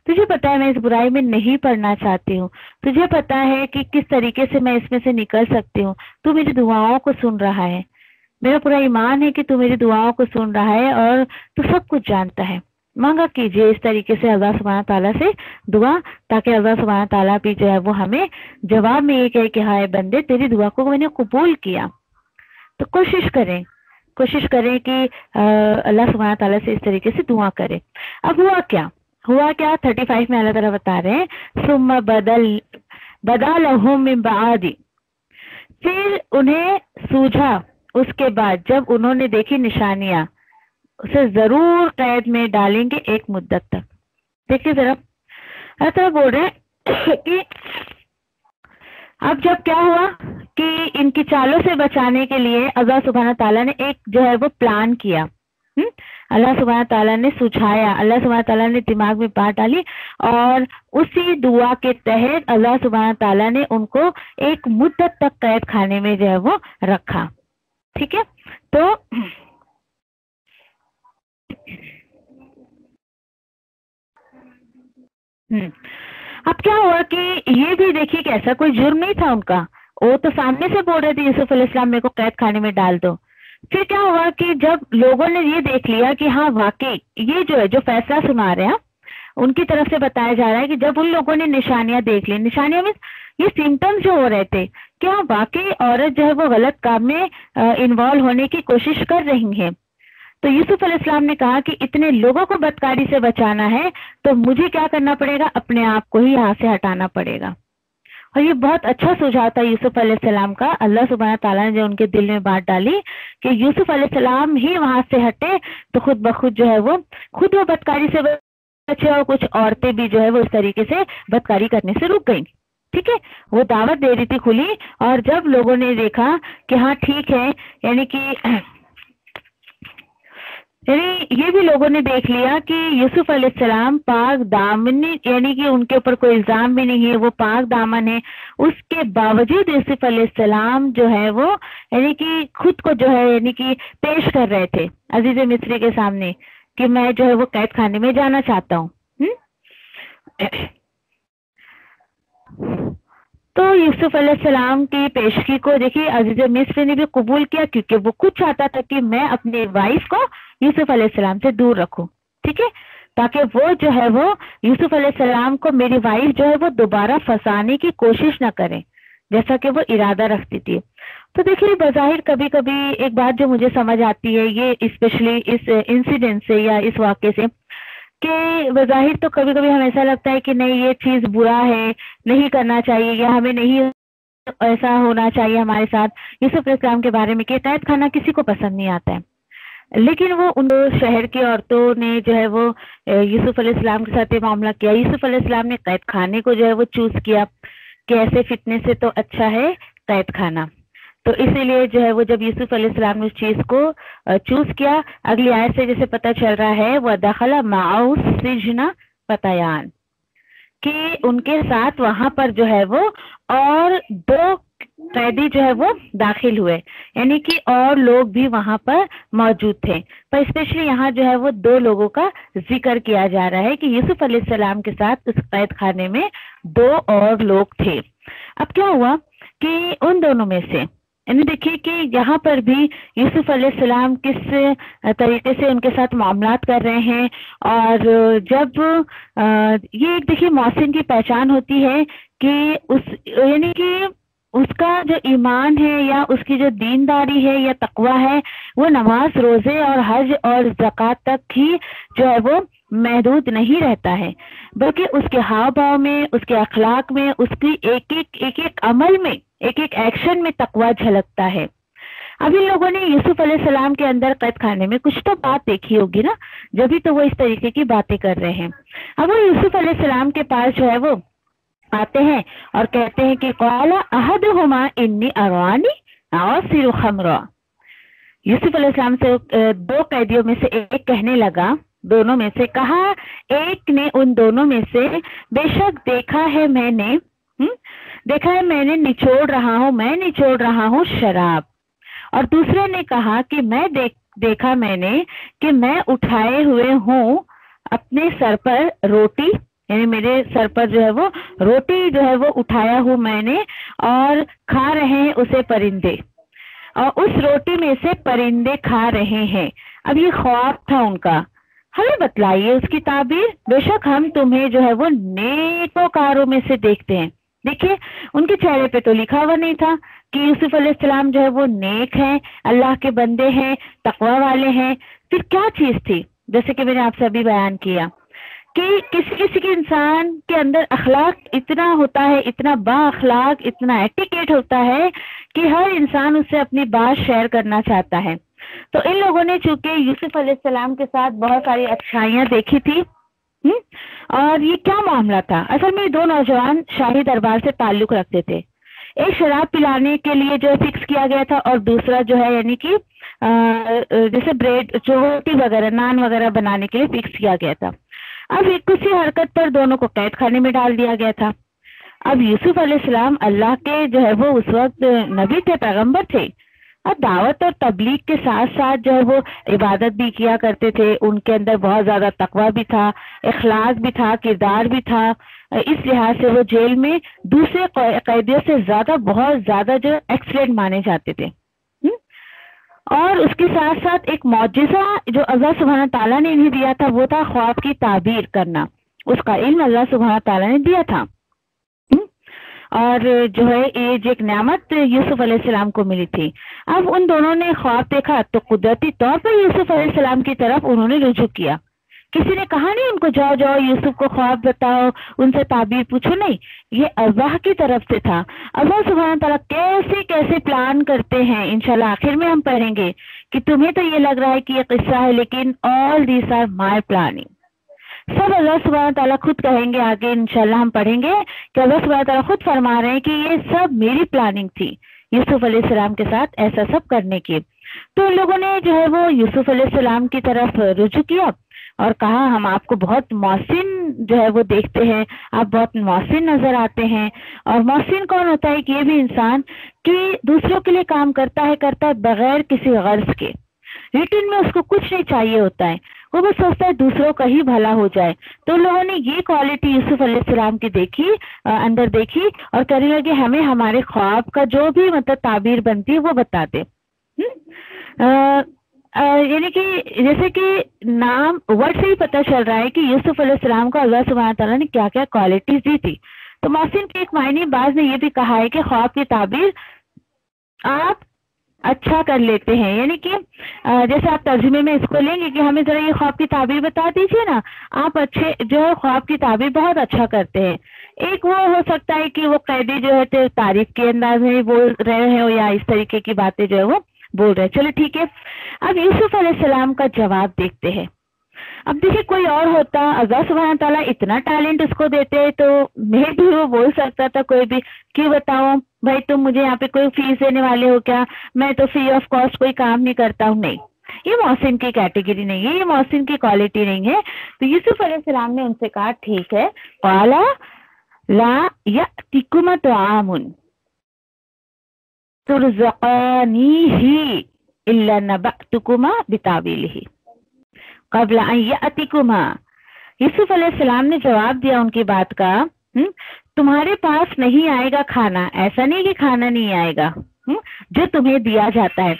تجھے پتا ہے میں اس برائی میں نہیں پڑنا چاہتی ہوں، تجھے پتا ہے کہ کس طریقے سے میں اس میں سے نکل سکتی ہوں، تو میری دعاؤں کو سن رہا ہے، میرا پورا ایمان ہے کہ تو میری دعاؤں کو سن رہا ہے اور تو سب کچھ جانتا ہے۔ مانگا کیجئے اس طریقے سے اللہ سبحانہ تعالیٰ سے دعا، تاکہ اللہ سبحانہ تعالیٰ بھی جو ہے وہ ہمیں جواب میں یہ کہے کہ ہائے بندے تیری دعا کو میں نے قبول کیا۔ تو کوشش کریں کہ اللہ سبحانہ تعالیٰ سے اس طریقے سے دعا کریں۔ اب ہوا کیا 35 میں اللہ تعالیٰ بتا رہے ہیں ثم بدا لہم من بعد، پھر انہیں سوجھا اس کے بعد جب انہوں نے دیکھی نشانیاں، اسے ضرور قید میں ڈالیں گے ایک مدت تک۔ دیکھیے ذرا اللہ تعالیٰ بول رہے ہیں کہ اب جب کیا ہوا کہ ان کی چالوں سے بچانے کے لیے اللہ سبحانہ تعالیٰ نے ایک جو ہے وہ پلان کیا، اللہ سبحانہ تعالیٰ نے سوچایا، اللہ سبحانہ تعالیٰ نے دماغ میں بات ڈالی، اور اسی دعا کے تحت اللہ سبحانہ تعالیٰ نے ان کو ایک مدت تک قید خانے میں جو ہے وہ رکھا، ٹھیک ہے۔ تو اب کیا ہوا کہ یہ بھی دیکھیے کہ ایسا کوئی جرم نہیں تھا ان کا، وہ تو سامنے سے بول رہے تھے یوسف علیہ السلام میرے کو قید خانے میں ڈال دو۔ پھر کیا ہوا کہ جب لوگوں نے یہ دیکھ لیا کہ ہاں واقعی یہ جو ہے جو فیصلہ سنا رہے ہیں ان کی طرف سے بتایا جا رہا ہے کہ جب ان لوگوں نے نشانیاں دیکھ لی، نشانیاں میں یہ سمٹمز جو ہو رہے تھے کہ ہاں واقعی عورت جو ہے وہ غلط کام میں انوالو ہونے کی کوشش کر رہی ہیں، تو یوسف علیہ السلام نے کہا کہ اتنے لوگوں کو بدکاری سے بچانا ہے تو مجھے کیا کرنا پڑے گا، اپنے آپ کو ہی یہاں سے ہٹانا پڑے گا۔ اور یہ بہت اچھا سجھاؤ تھا یوسف علیہ السلام کا، اللہ سبحانہ تعالیٰ نے جو ان کے دل میں بات ڈالی کہ یوسف علیہ السلام ہی وہاں سے ہٹے تو خود بخود جو ہے وہ خود وہ بدکاری سے بچے اور کچھ عورتیں بھی جو ہے وہ اس طریقے سے بدکاری کرنے سے رک گئیں. ٹھیک ہے, وہ دعوت دے رہی تھی کھلی, اور جب لوگوں نے دیکھا کہ ہاں ٹھیک ہے, یعنی یہ بھی لوگوں نے دیکھ لیا کہ یوسف علیہ السلام پاک دامن, یعنی کہ ان کے اوپر کوئی الزام بھی نہیں ہے, وہ پاک دامن ہے, اس کے باوجود یوسف علیہ السلام جو ہے وہ یعنی کہ خود کو جو ہے یعنی کہ پیش کر رہے تھے عزیز مصری کے سامنے کہ میں جو ہے وہ قید خانے میں جانا چاہتا ہوں. تو یوسف علیہ السلام کی پیشگی کو دیکھیے عزیز مصر نے بھی قبول کیا, کیونکہ وہ خود چاہتا تھا کہ میں اپنے وائف کو یوسف علیہ السلام سے دور رکھوں. ٹھیک ہے, تاکہ وہ جو ہے وہ یوسف علیہ السلام کو, میری وائف جو ہے وہ دوبارہ پھنسانے کی کوشش نہ کریں جیسا کہ وہ ارادہ رکھتی تھی. تو دیکھیے بظاہر کبھی کبھی ایک بات جو مجھے سمجھ آتی ہے, یہ اسپیشلی اس انسیڈنٹ سے یا اس واقعے سے, کہ بظاہر تو کبھی کبھی ہمیں ایسا لگتا ہے کہ نہیں یہ چیز برا ہے, نہیں کرنا چاہیے, یا ہمیں نہیں ایسا ہونا چاہیے ہمارے ساتھ یوسف علیہ السلام کے بارے میں, کہ قید خانہ کسی کو پسند نہیں آتا ہے. لیکن وہ ان شہر کی عورتوں نے جو ہے وہ یوسف علیہ السلام کے ساتھ یہ معاملہ کیا. یوسف علیہ السلام نے قید خانے کو جو ہے وہ چوز کیا کہ ایسے فتنے سے تو اچھا ہے قید خانہ. تو اسی لیے جو ہے وہ جب یوسف علیہ السلام نے اس چیز کو چوز کیا, اگلی آیت سے جیسے پتہ چل رہا ہے وَدَخَلَ مَعَهُ السِّجْنَ فَتَيَانِ, کہ ان کے ساتھ وہاں پر جو ہے وہ اور دو قیدی جو ہے وہ داخل ہوئے, یعنی کہ اور لوگ بھی وہاں پر موجود تھے. پر اسپیشلی یہاں جو ہے وہ دو لوگوں کا ذکر کیا جا رہا ہے کہ یوسف علیہ السلام کے ساتھ اس قید خانے میں دو اور لوگ تھے. اب کیا ہوا کہ ان دونوں میں سے یعنی دیکھیے کہ یہاں پر بھی یوسف علیہ السلام کس طریقے سے ان کے ساتھ معاملات کر رہے ہیں, اور جب یہ ایک دیکھیے محسن کی پہچان ہوتی ہے کہ اس یعنی کہ اس کا جو ایمان ہے یا اس کی جو دینداری ہے یا تقوی ہے وہ نماز, روزے اور حج اور زکوٰۃ تک ہی جو ہے وہ محدود نہیں رہتا ہے, بلکہ اس کے ہاؤ بھاؤ میں, اس کے اخلاق میں, اس کی ایک عمل میں, ایک ایکشن میں تقوی جھلکتا ہے. اب ان لوگوں نے یوسف علیہ السلام کے اندر قید خانے میں کچھ تو بات دیکھی ہوگی نا, جبھی تو وہ اس طریقے کی باتیں کر رہے ہیں. اب وہ یوسف علیہ السلام کے پاس جو ہے وہ آتے ہیں اور کہتے ہیں کہ قال احدہما انی ارانی اعصر خمرا. یوسف علیہ السلام سے دو قیدیوں میں سے ایک کہنے لگا, دونوں میں سے کہا ایک نے ان دونوں میں سے, بے شک دیکھا ہے میں نے نچوڑ رہا ہوں شراب. اور دوسرے نے کہا کہ میں دیکھا میں نے کہ میں اٹھائے ہوئے ہوں اپنے سر پر روٹی, یعنی میرے سر پر جو ہے وہ روٹی جو ہے وہ اٹھایا ہوں میں نے, اور کھا رہے ہیں اسے پرندے, اور اس روٹی میں سے پرندے کھا رہے ہیں. اب یہ خواب تھا ان کا, ہمیں بتلائیے اس کی تعبیر, بے شک ہم تمہیں جو ہے وہ نیکوکاروں میں سے دیکھتے ہیں. دیکھیے ان کے چہرے پہ تو لکھا ہوا نہیں تھا کہ یوسف علیہ السلام جو ہے وہ نیک ہیں, اللہ کے بندے ہیں, تقوی والے ہیں. پھر کیا چیز تھی, جیسے کہ میں نے آپ سے ابھی بیان کیا کہ کسی کے انسان کے اندر اخلاق اتنا ہوتا ہے, اتنا با اخلاق, اتنا ایٹیکیٹ ہوتا ہے کہ ہر انسان اس سے اپنی بات شیئر کرنا چاہتا ہے. تو ان لوگوں نے چونکہ یوسف علیہ السلام کے ساتھ بہت ساری اچھائیاں دیکھی تھی, اور یہ کیا معاملہ تھا. اصل میں دو نوجوان شاہی دربار سے تعلق رکھتے تھے, ایک شراب پلانے کے لیے جو فکس کیا گیا تھا, اور دوسرا جو ہے یعنی کہ جیسے بریڈ جو روٹی وغیرہ نان وغیرہ بنانے کے لیے فکس کیا گیا تھا. اب کسی حرکت پر دونوں کو قید خانے میں ڈال دیا گیا تھا. اب یوسف علیہ السلام اللہ کے جو ہے وہ اس وقت نبی تھے, پیغمبر تھے, اور دعوت اور تبلیغ کے ساتھ ساتھ جو ہے وہ عبادت بھی کیا کرتے تھے. ان کے اندر بہت زیادہ تقوی بھی تھا, اخلاص بھی تھا, کردار بھی تھا. اس لحاظ سے وہ جیل میں دوسرے قیدیوں سے زیادہ بہت زیادہ جو ایکسلنٹ مانے جاتے تھے. اور اس کے ساتھ ساتھ ایک معجزہ جو اللہ سبحانہ تعالیٰ نے انہیں دیا تھا وہ تھا خواب کی تعبیر کرنا. اس کا علم اللہ سبحانہ تعالیٰ نے دیا تھا. اور جو ہے یہ ایک نعمت یوسف علیہ السلام کو ملی تھی. اب ان دونوں نے خواب دیکھا تو قدرتی طور پر یوسف علیہ السلام کی طرف انہوں نے رجوع کیا. کسی نے کہا نہیں ان کو جاؤ یوسف کو خواب بتاؤ, ان سے تعبیر پوچھو, نہیں, یہ اللہ کی طرف سے تھا. اللہ سبحانہ تعالیٰ کیسے پلان کرتے ہیں انشاءاللہ آخر میں ہم پڑھیں گے کہ تمہیں تو یہ لگ رہا ہے کہ یہ قصہ ہے, لیکن all these are my planning. सब अल्लाह सुब्हानहू व तआला खुद कहेंगे, आगे इंशाल्लाह हम पढ़ेंगे कि अल्लाह सुब्हानहू व तआला खुद फरमा रहे हैं कि ये सब मेरी प्लानिंग थी यूसुफ अलैहिस्सलाम के साथ ऐसा सब करने की। तो उन लोगों ने जो है वो यूसुफ अलैहिस्सलाम की तरफ रुजू किया और कहा हम आपको बहुत मौसिन जो है वो देखते हैं, आप बहुत मौसिन नजर आते हैं। और मौसिन कौन होता है? कि ये भी इंसान कि दूसरों के लिए काम करता है बगैर किसी गर्ज के, रिटर्न में उसको कुछ नहीं चाहिए होता है, वो बस सोचता है दूसरों का ही भला हो जाए। तो लोगों ने ये क्वालिटी यूसुफ अलैहिस्सलाम की देखी, अंदर देखी और कहने लगे हमें हमारे ख्वाब का जो भी मतलब ताबीर बनती है वो बता दे। यानी कि जैसे कि नाम वर्ड से ही पता चल रहा है कि यूसुफ अलैहिस्सलाम को अल्लाह सुब्हानहू तआला ने क्या क्या क्वालिटीज दी थी। तो मौसिन के एक मायने बाज ने ये भी कहा है कि ख्वाब की ताबीर आप अच्छा कर लेते हैं, यानी कि जैसे आप तर्जुमे में इसको लेंगे कि हमें जरा ये ख्वाब की ताबीर बता दीजिए ना, आप अच्छे जो है ख्वाब की ताबीर बहुत अच्छा करते हैं। एक वो हो सकता है कि वो कैदी जो है तारीफ के अंदाज में बोल रहे हो या इस तरीके की बातें जो है वो बोल रहे हैं। चलो ठीक है, अब यूसुफ अलैहिस्सलाम का जवाब देखते हैं। अब देखिए कोई और होता, अल्लाह सुब्हानहू तआला इतना टैलेंट उसको देते तो मैं भी वो बोल सकता था कोई भी कि बताओ भाई तुम मुझे यहाँ पे कोई फीस देने वाले हो क्या, मैं तो फ्री ऑफ कॉस्ट कोई काम नहीं करता हूँ। नहीं, ये मौसिन की कैटेगरी नहीं है, ये मौसिन की क्वालिटी नहीं है। तो यूसुफ अलैहिस्सलाम ने उनसे कहा ठीक है, क़ाला ला यअतिकुमा तुआमुन तुरज़क़ानीही इल्ला नबअतुकुमा बितावीलिही क़ब्ल अन यअतिकुमा। यूसुफ अलैहिस्सलाम ने जवाब दिया उनकी बात का, तुम्हारे पास नहीं आएगा खाना, ऐसा नहीं कि खाना नहीं आएगा, जो तुम्हें दिया जाता है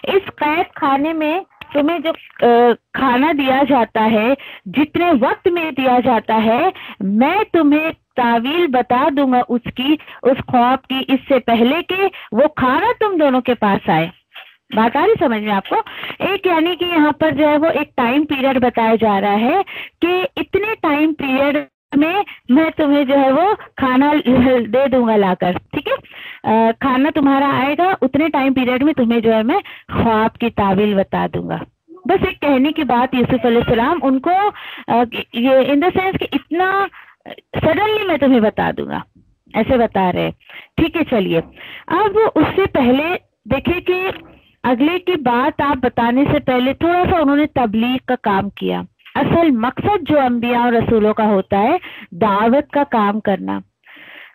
इस कैद खाने में, तुम्हें जो खाना दिया जाता है, जितने वक्त में दिया जाता है, मैं तुम्हें तावील बता दूंगा उसकी, उस ख्वाब की, इससे पहले कि वो खाना तुम दोनों के पास आए। बात आ रही समझ में आपको? एक यानी कि यहाँ पर जो है वो एक टाइम पीरियड बताया जा रहा है कि इतने टाइम पीरियड में मैं तुम्हें जो है वो खाना दे दूंगा लाकर, ठीक है, खाना तुम्हारा आएगा, उतने टाइम पीरियड में तुम्हें जो है मैं ख्वाब की तावील बता दूंगा। बस एक कहने की बात यूसुफ अलैहिस्सलाम उनको ये इन द सेंस कि इतना सडनली मैं तुम्हें बता दूंगा, ऐसे बता रहे। ठीक है, चलिए अब उससे पहले देखिए कि अगले की बात आप बताने से पहले थोड़ा सा उन्होंने तबलीग का काम किया। असल मकसद जो अंबिया और रसूलों का होता है दावत का काम करना।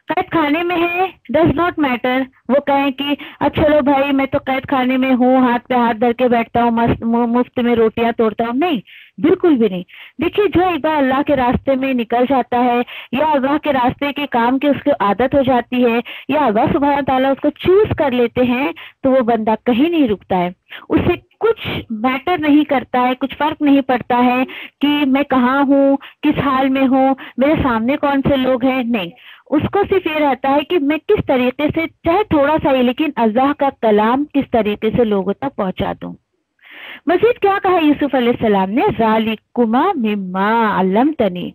कैद खाने में है, डज नॉट मैटर, वो कहें कि अच्छा चलो भाई मैं तो कैद खाने में हूँ, हाथ पे हाथ धर के बैठता हूँ, मस्त मुफ्त में रोटियां तोड़ता हूँ, नहीं, बिल्कुल भी नहीं। देखिए जो एक बार अल्लाह के रास्ते में निकल जाता है या अल्लाह के रास्ते के काम की उसकी आदत हो जाती है या अल्लाह सुब्हानहू तआला उसको चूज कर लेते हैं तो वो बंदा कहीं नहीं रुकता है। उसे कुछ मैटर नहीं करता है, कुछ फर्क नहीं पड़ता है कि मैं कहाँ हूँ, किस हाल में हूँ, मेरे सामने कौन से लोग हैं, नहीं, उसको सिर्फ ये रहता है कि मैं किस तरीके से, चाहे थोड़ा सा ही, लेकिन अल्लाह का कलाम किस तरीके से लोगों तक पहुंचा दूं। मजीद क्या कहा यूसुफ अलैहिस्सलाम ने, ज़ालिकुमा मिम्मा अल्लमतनी,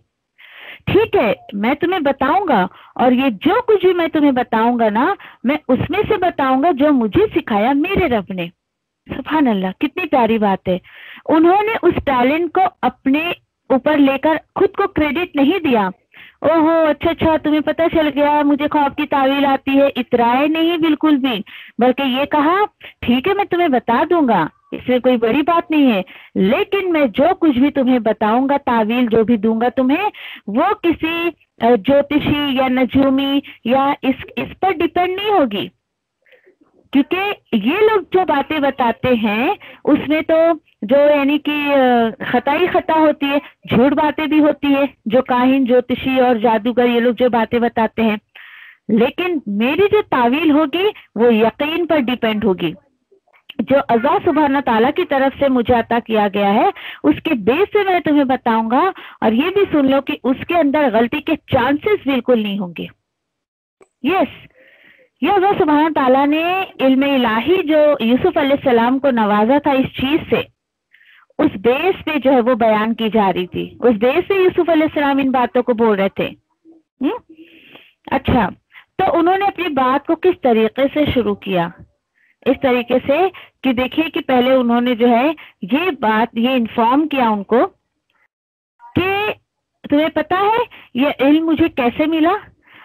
ठीक है मैं तुम्हें बताऊंगा और ये जो कुछ भी मैं तुम्हें बताऊंगा ना, मैं उसमें से बताऊंगा जो मुझे सिखाया मेरे रब ने। सुभान अल्लाह, कितनी प्यारी बात है। उन्होंने उस टैलेंट को अपने ऊपर लेकर खुद को क्रेडिट नहीं दिया, ओहो अच्छा तुम्हें पता चल गया, मुझे ख्वाब की तावील आती है, इतराए नहीं बिल्कुल भी, बल्कि ये कहा ठीक है मैं तुम्हें बता दूंगा, इसमें कोई बड़ी बात नहीं है, लेकिन मैं जो कुछ भी तुम्हें बताऊंगा, तावील जो भी दूंगा तुम्हें, वो किसी ज्योतिषी या नजूमी या इस पर डिपेंड नहीं होगी, क्योंकि ये लोग जो बातें बताते हैं उसमें तो जो यानी कि खताई खता होती है, झूठ बातें भी होती है, जो काहिन ज्योतिषी और जादूगर ये लोग जो बातें बताते हैं, लेकिन मेरी जो तावील होगी वो यकीन पर डिपेंड होगी, जो अल्लाह सुब्हानहू तआला की तरफ से मुझे अता किया गया है उसके बेस से मैं तुम्हें बताऊंगा। और ये भी सुन लो कि उसके अंदर गलती के चांसेस बिल्कुल नहीं होंगे। यस, ये अल्लाह सुब्हानहू तआला ने इल्म इलाही जो यूसुफ अलैहिस्सलाम को नवाजा था इस चीज से, उस बेस पे जो है वो बयान की जा रही थी, उस बेस पे यूसुफ अलैहिस्सलाम इन बातों को बोल रहे थे। अच्छा, तो उन्होंने अपनी बात को किस तरीके से शुरू किया, इस तरीके से कि देखिए कि पहले उन्होंने जो है ये बात, ये इन्फॉर्म किया उनको कि तुम्हें पता है ये इल्म मुझे कैसे मिला?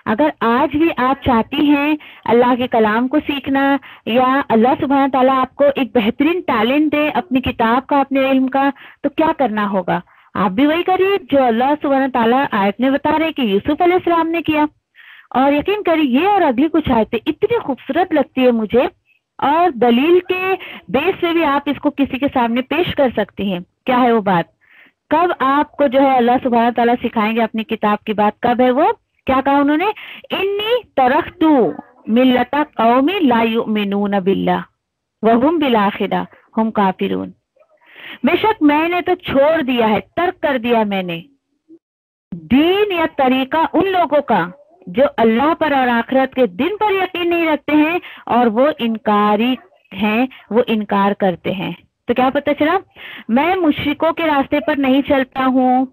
अगर आज भी आप चाहती हैं अल्लाह के कलाम को सीखना, या अल्लाह सुब्हान ताला आपको एक बेहतरीन टैलेंट दे अपनी किताब का, अपने इल्म का, तो क्या करना होगा? आप भी वही करिए जो अल्लाह सुब्हान ताला आयत में बता रहे कि यूसुफ अलैहिस्सलाम ने किया। और यकीन करिए ये और अगली कुछ आयतें इतनी खूबसूरत लगती है मुझे, और दलील के बेस पे भी आप इसको किसी के सामने पेश कर सकती हैं। क्या है वो बात? कब आपको जो है अल्लाह सुब्हान ताला सिखाएंगे अपनी किताब की बात, कब है वो? क्या कहा उन्होंने? इन्नी तरख्तु मिल्लता कौमी ला युमिनून बिल्लाह व हुम बिल आखिरह हुम काफिरून। बेशक मैंने तो छोड़ दिया है, तर्क कर दिया मैंने दीन या तरीका उन लोगों का जो अल्लाह पर और आखिरत के दिन पर यकीन नहीं रखते हैं और वो इनकारी हैं, वो इनकार करते हैं। तो क्या पता चला? मैं मुश्रिकों के रास्ते पर नहीं चलता हूँ,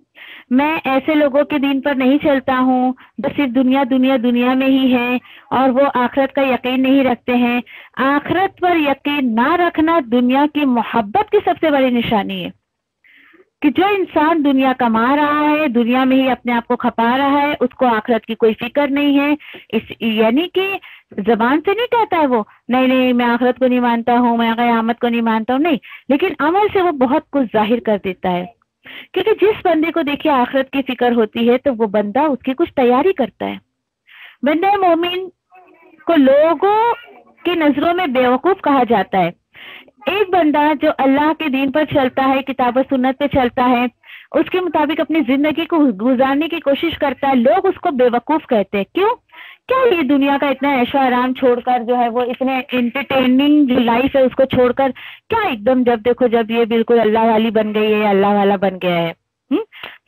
मैं ऐसे लोगों के दीन पर नहीं चलता हूँ जो सिर्फ दुनिया दुनिया दुनिया में ही है और वो आखिरत का यकीन नहीं रखते हैं। आखिरत पर यकीन ना रखना दुनिया की मोहब्बत की सबसे बड़ी निशानी है, कि जो इंसान दुनिया कमा रहा है, दुनिया में ही अपने आप को खपा रहा है, उसको आखिरत की कोई फिक्र नहीं है। इस यानी कि जबान से नहीं कहता है वो नहीं नहीं मैं आखिरत को नहीं मानता हूँ, मैं क़यामत को नहीं मानता हूँ, नहीं, लेकिन अमल से वो बहुत कुछ जाहिर कर देता है। क्योंकि जिस बंदे को देखिए आखिरत की फिक्र होती है तो वो बंदा उसकी कुछ तैयारी करता है। बंदे मोमिन को लोगों की नजरों में बेवकूफ कहा जाता है। एक बंदा जो अल्लाह के दीन पर चलता है, किताब और सुन्नत पे चलता है, उसके मुताबिक अपनी जिंदगी को गुजारने की कोशिश करता है, लोग उसको बेवकूफ कहते हैं। क्यों? क्या ये दुनिया का इतना ऐशो आराम छोड़कर जो है वो इतने एंटरटेनिंग जो लाइफ है उसको छोड़कर क्या एकदम जब देखो जब ये बिल्कुल अल्लाह वाली बन गई है, अल्लाह वाला बन गया है,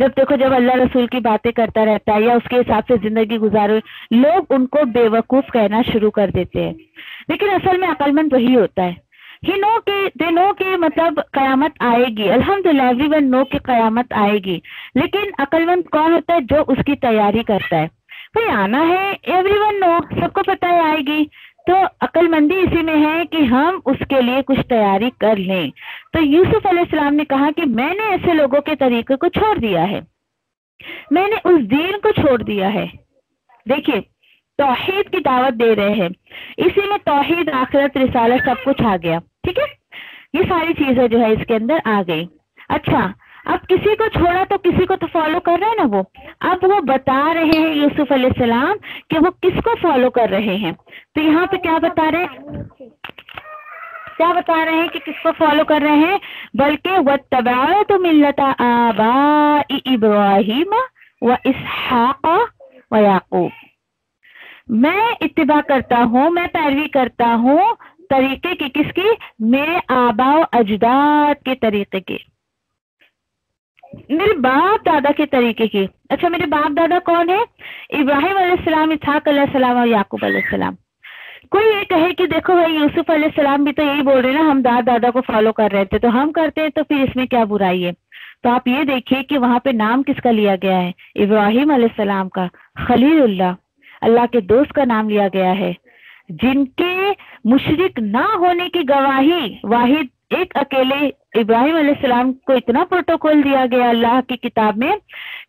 जब देखो जब अल्लाह रसूल की बातें करता रहता है या उसके हिसाब से जिंदगी गुजारो, लोग उनको बेवकूफ कहना शुरू कर देते हैं। लेकिन असल में अक्लमंद वही होता है। दे नो के मतलब कयामत आएगी, अल्हम्दुलिल्लाह एवरीवन नो कि कयामत आएगी, लेकिन अक्लमंद कौन होता है? जो उसकी तैयारी करता है। भाई आना है, एवरीवन नो, सबको पता है आएगी, तो अक्लमंदी इसी में है कि हम उसके लिए कुछ तैयारी कर लें। तो यूसुफ अलैहिस्सलाम ने कहा कि मैंने ऐसे लोगों के तरीके को छोड़ दिया है, मैंने उस दीन को छोड़ दिया है। देखिए तौहीद की दावत दे रहे हैं, इसी में तौहीद, आखिरत, रिसालत सब कुछ आ गया। ठीक है, ये सारी चीजें जो है इसके अंदर आ गई। अच्छा, अब किसी को छोड़ा तो किसी को तो फॉलो कर रहे हैं ना वो। अब वो बता रहे हैं यूसुफ अलैहिस्सलाम कि वो किसको फॉलो कर रहे हैं। तो यहाँ पे क्या बता रहे हैं? क्या बता रहे हैं कि किसको फॉलो कर रहे हैं? बल्कि वत्तबअतु मिल्लता आबाई इब्राहीम व इसहाक व याकूब, मैं इत्तिबा करता हूँ, मैं पैरवी करता हूँ तरीके की, किसकी? मेरे आबा अजदाद के तरीके की, मेरे बाप दादा के तरीके की। अच्छा, मेरे बाप दादा कौन है? इब्राहिम अलैहिस्सलाम, इसहाक अलैहिस्सलाम और याकूब अलैहिस्सलाम। कोई ये कहे कि देखो भाई यूसुफ अलैहिस्सलाम भी तो यही बोल रहे हैं ना, हम दादा को फॉलो कर रहे थे तो हम करते हैं, तो फिर इसमें क्या बुराई है? तो आप ये देखिए कि वहां पे नाम किसका लिया गया है? इब्राहिम अलैहिस्सलाम का, खलीलुल्लाह, अल्लाह के दोस्त का नाम लिया गया है, जिनके मुशरिक ना होने की गवाही वाहिद एक अकेले इब्राहिम अलैहिस्सलाम को इतना प्रोटोकॉल दिया गया अल्लाह की किताब में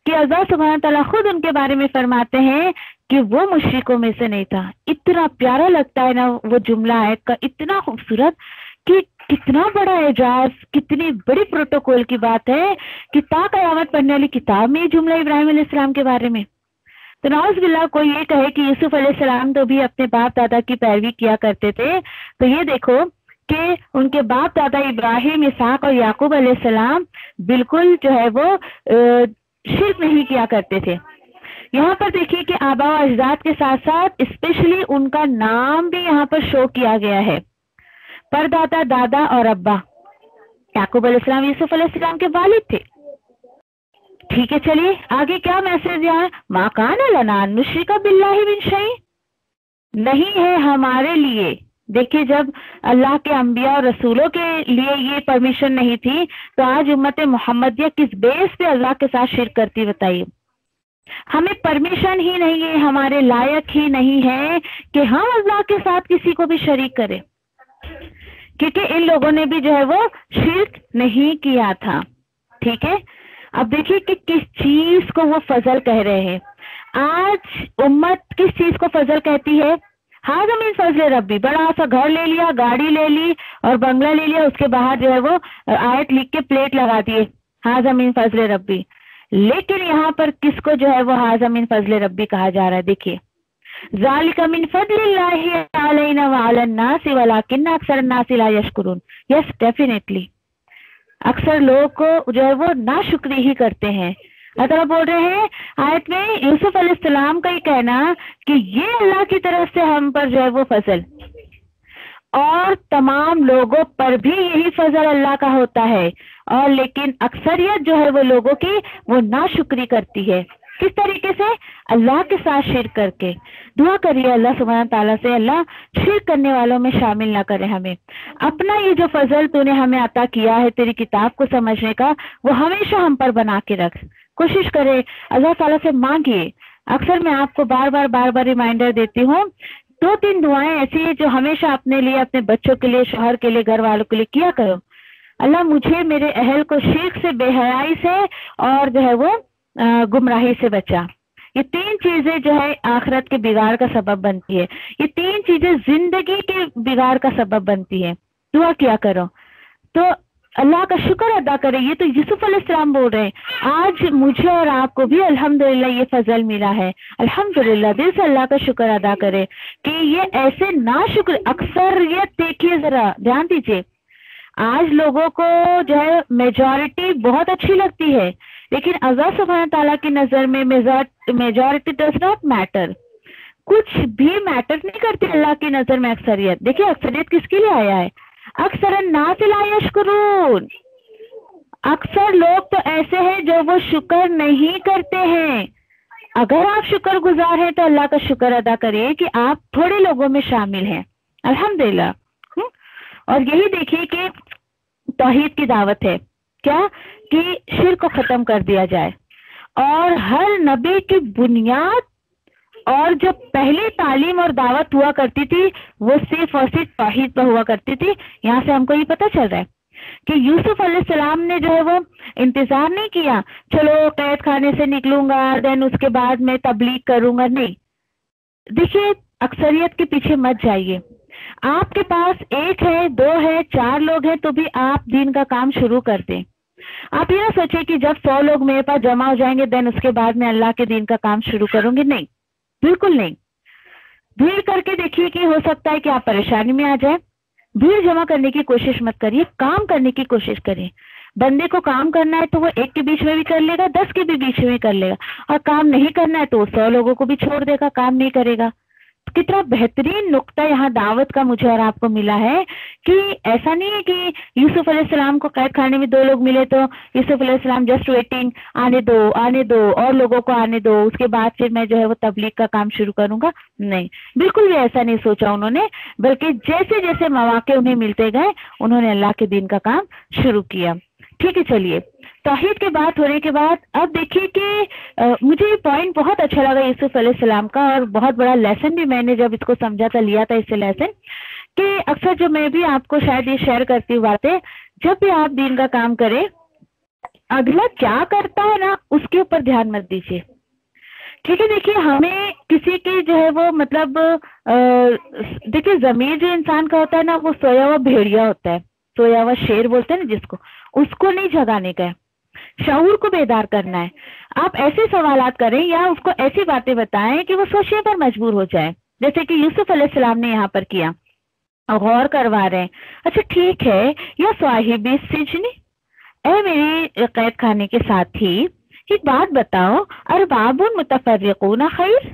कि अल्लाह सुब्हान तआला खुद उनके बारे में फरमाते हैं कि वो मुशरिकों में से नहीं था। इतना प्यारा लगता है ना वो जुमला आयत का, इतना खूबसूरत कि कितना बड़ा एजाज, कितनी बड़ी प्रोटोकॉल की बात है कि ता क़यामत पढ़ने वाली किताब में ये जुमला इब्राहिम अलैहिस्सलाम के बारे में। तो नाउज़ बिल्लाह कोई ये कहे कि यूसुफ अलैहिस्सलाम तो भी अपने बाप दादा की पैरवी किया करते थे, तो ये देखो कि उनके बाप दादा इब्राहिम, इसहाक और याकूब अलैहिस्सलाम बिल्कुल जो है वो शिर्क नहीं किया करते थे। यहाँ पर देखिए कि आबा और अजदाद के साथ साथ स्पेशली उनका नाम भी यहाँ पर शो किया गया है। परदादा, दादा और अब्बा। याकूब अलैहिस्सलाम यूसुफ अलैहिस्सलाम के वालिद थे। ठीक है, चलिए आगे क्या मैसेज दिया है? मा कान लना नुश्रिका बिल्लाहि मिन शै, नहीं है हमारे लिए। देखिए जब अल्लाह के अंबिया और रसूलों के लिए ये परमिशन नहीं थी तो आज उम्मत मोहम्मदिया किस बेस पे अल्लाह के साथ शिर्क करती, बताइए। हमें परमिशन ही नहीं है, हमारे लायक ही नहीं है कि हम अल्लाह के साथ किसी को भी शरीक करें, क्योंकि इन लोगों ने भी जो है वो शिर्क नहीं किया था। ठीक है, अब देखिए कि किस चीज को वो फजल कह रहे हैं। आज उम्मत किस चीज को फजल कहती है? हाज़ा मिन फजल रब्बी, बड़ा सा घर ले लिया, गाड़ी ले ली और बंगला ले लिया, उसके बाहर जो है वो आयत लिख के प्लेट लगा दिए, हाज़ा मिन फजल रब्बी। लेकिन यहाँ पर किसको जो है वो हाज़ा मिन फजल रब्बी कहा जा रहा है? देखिए, ज़ालिका मिन फज़लिल्लाहि अलैना व अलन नास वलाकिन्न अक्सरन्नास ला यशकुरून। यस, डेफिनेटली अक्सर लोग को जो है वो नाशुक्री ही करते हैं। अल्लाह बोल रहे हैं आयत में, यूसुफ अलैहिस्सलाम का ही कहना कि ये अल्लाह की तरफ से हम पर जो है वो फजल, और तमाम लोगों पर भी यही फजल अल्लाह का होता है, और लेकिन अक्सरियत जो है वो लोगों की वो नाशुक्री करती है। किस तरीके से? अल्लाह के साथ शिर्क करके। दुआ करिए अल्लाह सुब्हान ताला से, अल्लाह शिर्क करने वालों में शामिल ना करे हमें। अपना ये जो फजल तूने हमें अता किया है तेरी किताब को समझने का, वो हमेशा हम पर बना के रख। कोशिश करे, अल्लाह ताला से मांगिए। अक्सर मैं आपको बार बार रिमाइंडर देती हूँ, 2-3 दुआएं ऐसी जो हमेशा अपने लिए, अपने बच्चों के लिए, शौहर के लिए, घर वालों के लिए किया करो। अल्लाह मुझे, मेरे अहल को शिर्क से, बेहयाई से और जो है वो गुमराही से बचा। ये 3 चीजें जो है आखिरत के बिगाड़ का सबब बनती है। ये 3 चीजें जिंदगी के बिगाड़ का सबब बनती है। दुआ किया करो, तो अल्लाह का शुक्र अदा करें। ये तो यूसुफ अलैहिस्सलाम बोल रहे हैं, आज मुझे और आपको भी अल्हम्दुलिल्लाह ये फजल मिला है। अल्हम्दुलिल्लाह, दिल से अल्लाह का शुक्र अदा करें कि ये ऐसे नाशुक्र अक्सरियत, देखिए जरा ध्यान दीजिए, आज लोगों को जो है मेजॉरिटी बहुत अच्छी लगती है, लेकिन अल्लाह सुब्हान ताला की नजर में मेजॉरिटी डज नॉट मैटर। कुछ भी मैटर नहीं करती अल्लाह की नजर में अक्सरियत। देखिए अक्सरियत किसके लिए आया है? अक्सरन नास ला यशकुरून। अक्सर लोग तो ऐसे हैं जो वो शुक्र नहीं करते हैं। अगर आप शुक्र गुजार हैं तो अल्लाह का शुक्र अदा करिए कि आप थोड़े लोगों में शामिल हैं, अल्हम्दुलिल्लाह। और यही देखिए कि तौहीद की दावत है, क्या कि शिर्क को खत्म कर दिया जाए। और हर नबी की बुनियाद और जो पहली तालीम और दावत हुआ करती थी वो सिर्फ और सिर्फ तौहीद पर हुआ करती थी। यहाँ से हमको ये पता चल रहा है कि यूसुफ अलैहिस्सलाम ने जो है वो इंतजार नहीं किया, चलो कैद खाने से निकलूंगा देन उसके बाद मैं तबलीग करूंगा। नहीं, देखिए अक्सरियत के पीछे मत जाइए। आपके पास 1 है, 2 है, 4 लोग हैं तो भी आप दीन का काम शुरू कर दें। आप ये ना सोचिए कि जब 100 लोग मेरे पास जमा हो जाएंगे देन उसके बाद मैं अल्लाह के दीन का काम शुरू करूंगी। नहीं, बिल्कुल नहीं। भीड़ करके देखिए कि हो सकता है कि आप परेशानी में आ जाए। भीड़ जमा करने की कोशिश मत करिए, काम करने की कोशिश करिए। बंदे को काम करना है तो वो 1 के बीच में भी कर लेगा, 10 के भी बीच में कर लेगा, और काम नहीं करना है तो वो 100 लोगों को भी छोड़ देगा, काम नहीं करेगा। कितना बेहतरीन नुक्ता यहाँ दावत का मुझे और आपको मिला है कि ऐसा नहीं है कि यूसुफ अलैहिस्सलाम को कैद खाने में 2 लोग मिले तो यूसुफ अलैहिस्सलाम जस्ट वेटिंग, आने दो और लोगों को आने दो, उसके बाद फिर मैं जो है वो तबलीग का काम शुरू करूंगा। नहीं, बिल्कुल भी ऐसा नहीं सोचा उन्होंने, बल्कि जैसे जैसे मौके उन्हें मिलते गए उन्होंने अल्लाह के दीन का काम शुरू किया। ठीक है, चलिए तौहीद के बात होने के बाद अब देखिए कि मुझे ये पॉइंट बहुत अच्छा लगा यूसुफ अलैहिस्सलाम का, और बहुत बड़ा लेसन भी मैंने जब इसको समझा था, लिया था इससे लेसन, कि अक्सर जो मैं भी आपको शायद ये शेयर करती हूँ बातें, जब भी आप दीन का काम करें अगला क्या करता है ना उसके ऊपर ध्यान मत दीजिए। ठीक है, देखिए हमें किसी की जो है वो मतलब देखिए ज़मीर जो इंसान का होता है ना वो सोया हुआ भेड़िया होता है, सोया हुआ शेर बोलते हैं ना जिसको, उसको नहीं जगाने का है, शऊर को बेदार करना है। आप ऐसे सवालात करें या उसको ऐसी बातें बताएं कि वो सोचने पर मजबूर हो जाए, जैसे कि यूसुफ अलैहिस्सलाम ने यहाँ पर किया, गौर करवा रहे हैं। अच्छा ठीक है, या साहिबी सिजनी, ऐ मेरी कैद खाने के साथी एक बात बताओ, अरबाबुन मुतफर्रिकून खैर,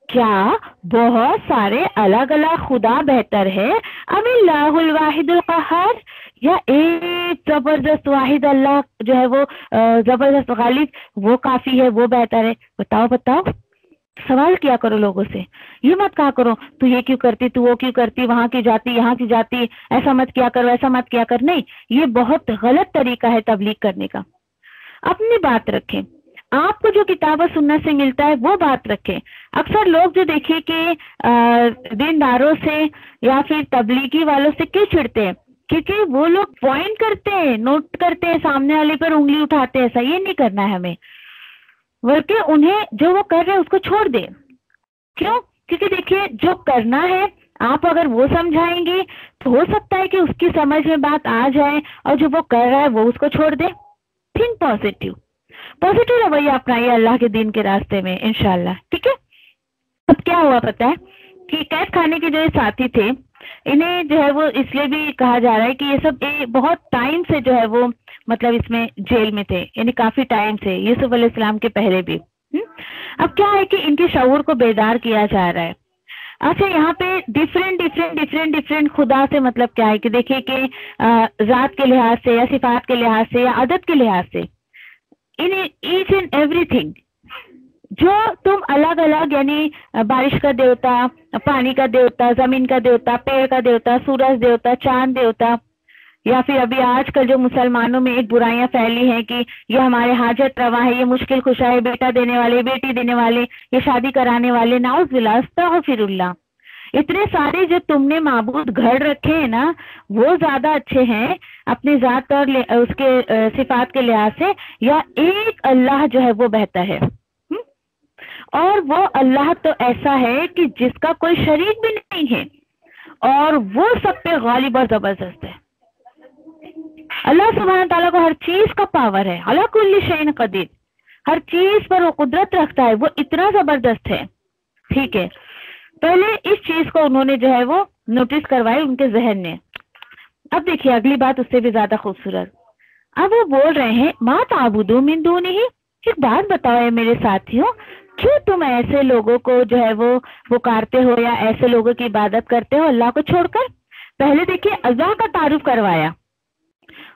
क्या बहुत सारे अलग अलग खुदा बेहतर है, अमिल्लाहुल वाहिदुल कहार, या एक जबरदस्त वाहिद अल्लाह जो है वो जबरदस्त गालिब वो काफी है, वो बेहतर है? बताओ बताओ। सवाल किया करो लोगों से, ये मत कहा करो तू ये क्यों करती, तू वो क्यों करती, वहां की जाती यहाँ की जाती, ऐसा मत किया करो, ऐसा मत किया कर। नहीं, ये बहुत गलत तरीका है तबलीग करने का। अपनी बात रखें, आपको जो किताब और सुन्नत से मिलता है वो बात रखें। अक्सर लोग जो देखिए कि दीनदारों से या फिर तबलीगी वालों से क्यों चिढ़ते हैं, क्योंकि वो लोग पॉइंट करते हैं, नोट करते हैं, सामने वाले पर उंगली उठाते हैं, ऐसा ये नहीं करना है हमें, बल्कि उन्हें जो वो कर रहे हैं उसको छोड़ दे। क्यों? क्योंकि देखिए जो करना है आप अगर वो समझाएंगे तो हो सकता है कि उसकी समझ में बात आ जाए और जो वो कर रहा है वो उसको छोड़ दे। थिंक पॉजिटिव, पॉजिटिव रवैया अपनाइए अल्लाह के दीन के रास्ते में इंशाल्लाह, ठीक है। अब क्या हुआ पता है कि कैद खाने के जो ये साथी थे, इन्हें जो है वो इसलिए भी कहा जा रहा है कि ये सब बहुत टाइम से जो है वो मतलब इसमें जेल में थे, यानी काफी टाइम से, यूसुफ अलैहिस्सलाम के पहले भी। अब क्या है कि इनके शऊर को बेदार किया जा रहा है। अच्छा, यहाँ पे डिफरेंट खुदा से मतलब क्या है कि देखिए कि जात के लिहाज से या सिफात के लिहाज से या आदत के लिहाज से, इन ईच एंड एवरीथिंग जो तुम अलग अलग, यानी बारिश का देवता, पानी का देवता, जमीन का देवता, पेड़ का देवता, सूरज देवता, चांद देवता, या फिर अभी आजकल जो मुसलमानों में एक बुराइयां फैली हैं कि ये हमारे हाजत रवा है, ये मुश्किल खुशा है, बेटा देने वाले, बेटी देने वाले, ये शादी कराने वाले, नाउज़ुबिल्लाह, अस्तगफिरुल्लाह, इतने सारे जो तुमने माबूद घर रखे हैं ना, वो ज्यादा अच्छे हैं अपनी जात और उसके सिफात के लिहाज से, या एक अल्लाह जो है वो बेहतर है। और वो अल्लाह तो ऐसा है कि जिसका कोई शरीक भी नहीं है और वो सब पे गालिब और जबरदस्त है। अल्लाह सुब्हान ताला को हर चीज का पावर है, अला कुल्ली शैइन कदीर, हर चीज पर वो कुदरत रखता है, वो इतना जबरदस्त है। ठीक है, पहले इस चीज को उन्होंने जो है वो नोटिस करवाई उनके जहन ने। अब देखिए अगली बात उससे भी ज्यादा खूबसूरत। अब वो बोल रहे हैं मा ताबुदू मिन दूनिही, एक बात बताओ है मेरे साथियों, क्यों तुम ऐसे लोगों को जो है वो पुकारते हो या ऐसे लोगों की इबादत करते हो अल्लाह को छोड़कर। पहले देखिए अल्लाह का तारुफ करवाया,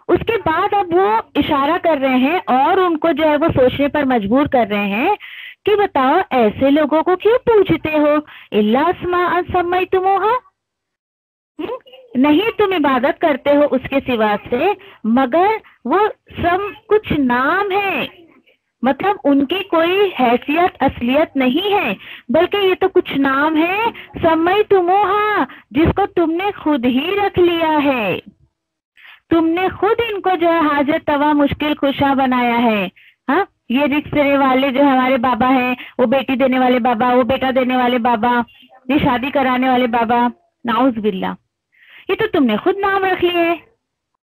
उसके बाद अब वो इशारा कर रहे हैं और उनको जो है वो सोचने पर मजबूर कर रहे हैं कि बताओ ऐसे लोगों को क्यों पूछते हो, इल्ला अस्मा सम्मयतुमूहा, नहीं तुम इबादत करते हो उसके सिवा से मगर वो सब कुछ नाम है, मतलब उनकी कोई हैसियत असलियत नहीं है, बल्कि ये तो कुछ नाम है, सम्मयतुमूहा, जिसको तुमने खुद ही रख लिया है, तुमने खुद इनको जो है हाजत तवा मुश्किल खुशा बनाया है। हाँ, ये रिस्क देने वाले जो हमारे बाबा हैं, वो बेटी देने वाले बाबा, वो बेटा देने वाले बाबा, ये शादी कराने वाले बाबा, नाउज़ बिल्लाह, ये तो तुमने खुद नाम रख लिए है।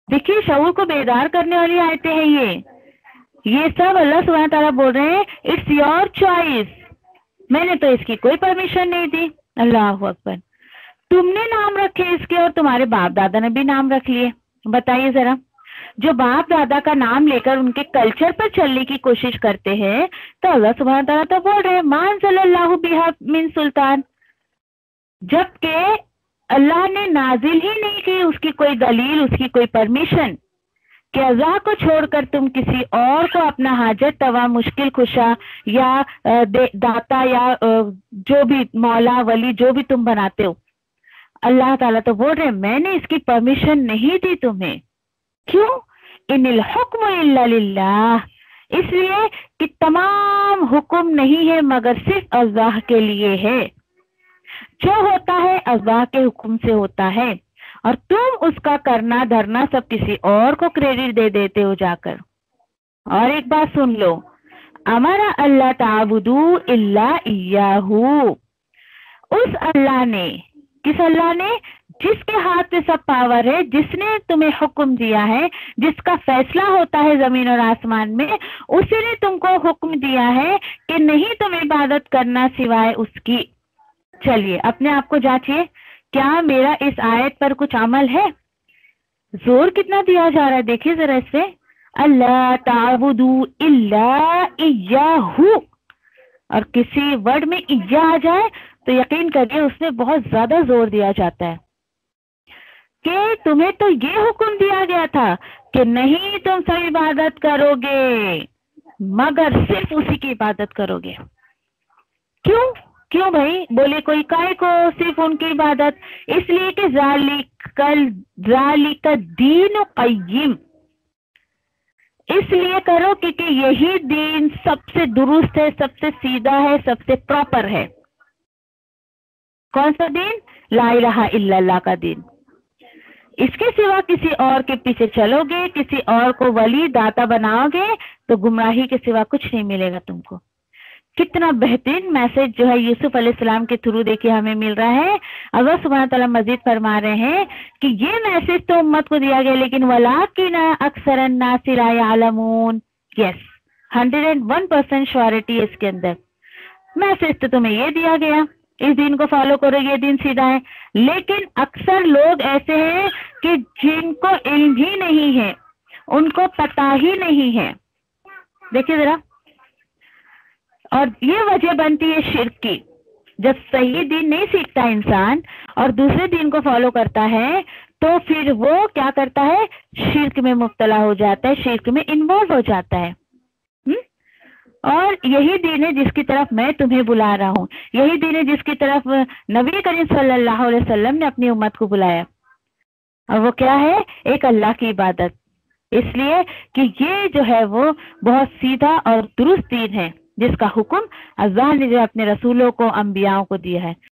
देखिए शऊर को बेदार करने वाली आयतें हैं ये सब अल्लाह सुब्हानहू तआला बोल रहे हैं इट्स योर चॉइस, मैंने तो इसकी कोई परमिशन नहीं दी। अल्लाह अकबर, तुमने नाम रखे इसके और तुम्हारे बाप दादा ने भी नाम रख लिए। बताइए जरा, जो बाप दादा का नाम लेकर उनके कल्चर पर चलने की कोशिश करते हैं तो अल्लाह सुब्हानहू तआला तो बोल रहे हैं मान सल्लल्लाहु बिहा मिन सुल्तान, जबकि अल्लाह ने नाजिल ही नहीं की उसकी कोई दलील, उसकी कोई परमिशन कि अल्लाह को छोड़कर तुम किसी और को अपना हाजत तवा मुश्किल खुशा या दाता या जो भी मौला वली जो भी तुम बनाते हो। अल्लाह ताला तो बोल रहे मैंने इसकी परमिशन नहीं दी तुम्हें। क्यों? इनिल हुक्म इल्ला लिल्लाह, इसलिए कि तमाम हुक्म नहीं है मगर सिर्फ अल्लाह के लिए है, जो होता है अल्लाह के हुक्म से होता है और तुम उसका करना धरना सब किसी और को क्रेडिट दे देते हो जाकर। और एक बात सुन लो, अमरा अल्लाह ताबुदू इल्ला इय्याहू, उस अल्लाह ने, किस अल्लाह ने? जिसके हाथ में सब पावर है, जिसने तुम्हें हुक्म दिया है, जिसका फैसला होता है जमीन और आसमान में, उसी ने तुमको हुक्म दिया है कि नहीं तुम इबादत करना सिवाय उसकी। चलिए अपने आप को जांचिए, क्या मेरा इस आयत पर कुछ अमल है? जोर कितना दिया जा रहा है, देखिए जरा इससे, अल्लाह ताबुदू इल्ला इय्याहू, और किसी वर्ड में इय्या आ जाए तो यकीन करिए उसमें बहुत ज्यादा जोर दिया जाता है कि तुम्हें तो ये हुक्म दिया गया था कि नहीं तुम सब इबादत करोगे मगर सिर्फ उसी की इबादत करोगे। क्यों? क्यों भाई? बोले कोई काय को सिर्फ उनकी इबादत? इसलिए कि ज़ालिका दीन क़य्यिम, इसलिए करो क्योंकि यही दीन सबसे दुरुस्त है, सबसे सीधा है, सबसे प्रॉपर है। कौन सा दीन? ला इलाहा इल्लल्लाह का दीन। इसके सिवा किसी और के पीछे चलोगे, किसी और को वली दाता बनाओगे तो गुमराही के सिवा कुछ नहीं मिलेगा तुमको। कितना बेहतरीन मैसेज जो है यूसुफ अलैहिस्सलाम के थ्रू देखिए हमें मिल रहा है। अल्लाह सुब्हानहू तआला मजीद फरमा रहे हैं कि ये मैसेज तो उम्मत को दिया गया, लेकिन वलाकिन अक्सरन नास ला यअलमून। यस, 101% श्योरिटी है इसके अंदर। मैसेज तो तुम्हें ये दिया गया, इस दिन को फॉलो करो, ये दिन सीधा है, लेकिन अक्सर लोग ऐसे हैं कि जिनको इल्म ही नहीं है, उनको पता ही नहीं है। देखिए जरा, और ये वजह बनती है शिर्क की। जब सही दिन नहीं सीखता इंसान और दूसरे दिन को फॉलो करता है तो फिर वो क्या करता है, शिर्क में मुब्तला हो जाता है, शिर्क में इन्वॉल्व हो जाता है। और यही दिन है जिसकी तरफ मैं तुम्हें बुला रहा हूँ, यही दिन है जिसकी तरफ नबी करीम सल्लल्लाहु अलैहि वसल्लम ने अपनी उम्मत को बुलाया। और वो क्या है, एक अल्लाह की इबादत। इसलिए कि ये जो है वो बहुत सीधा और दुरुस्त दीन है जिसका हुक्म अल्लाह ने जो अपने रसूलों को, अंबियाओं को दिया है।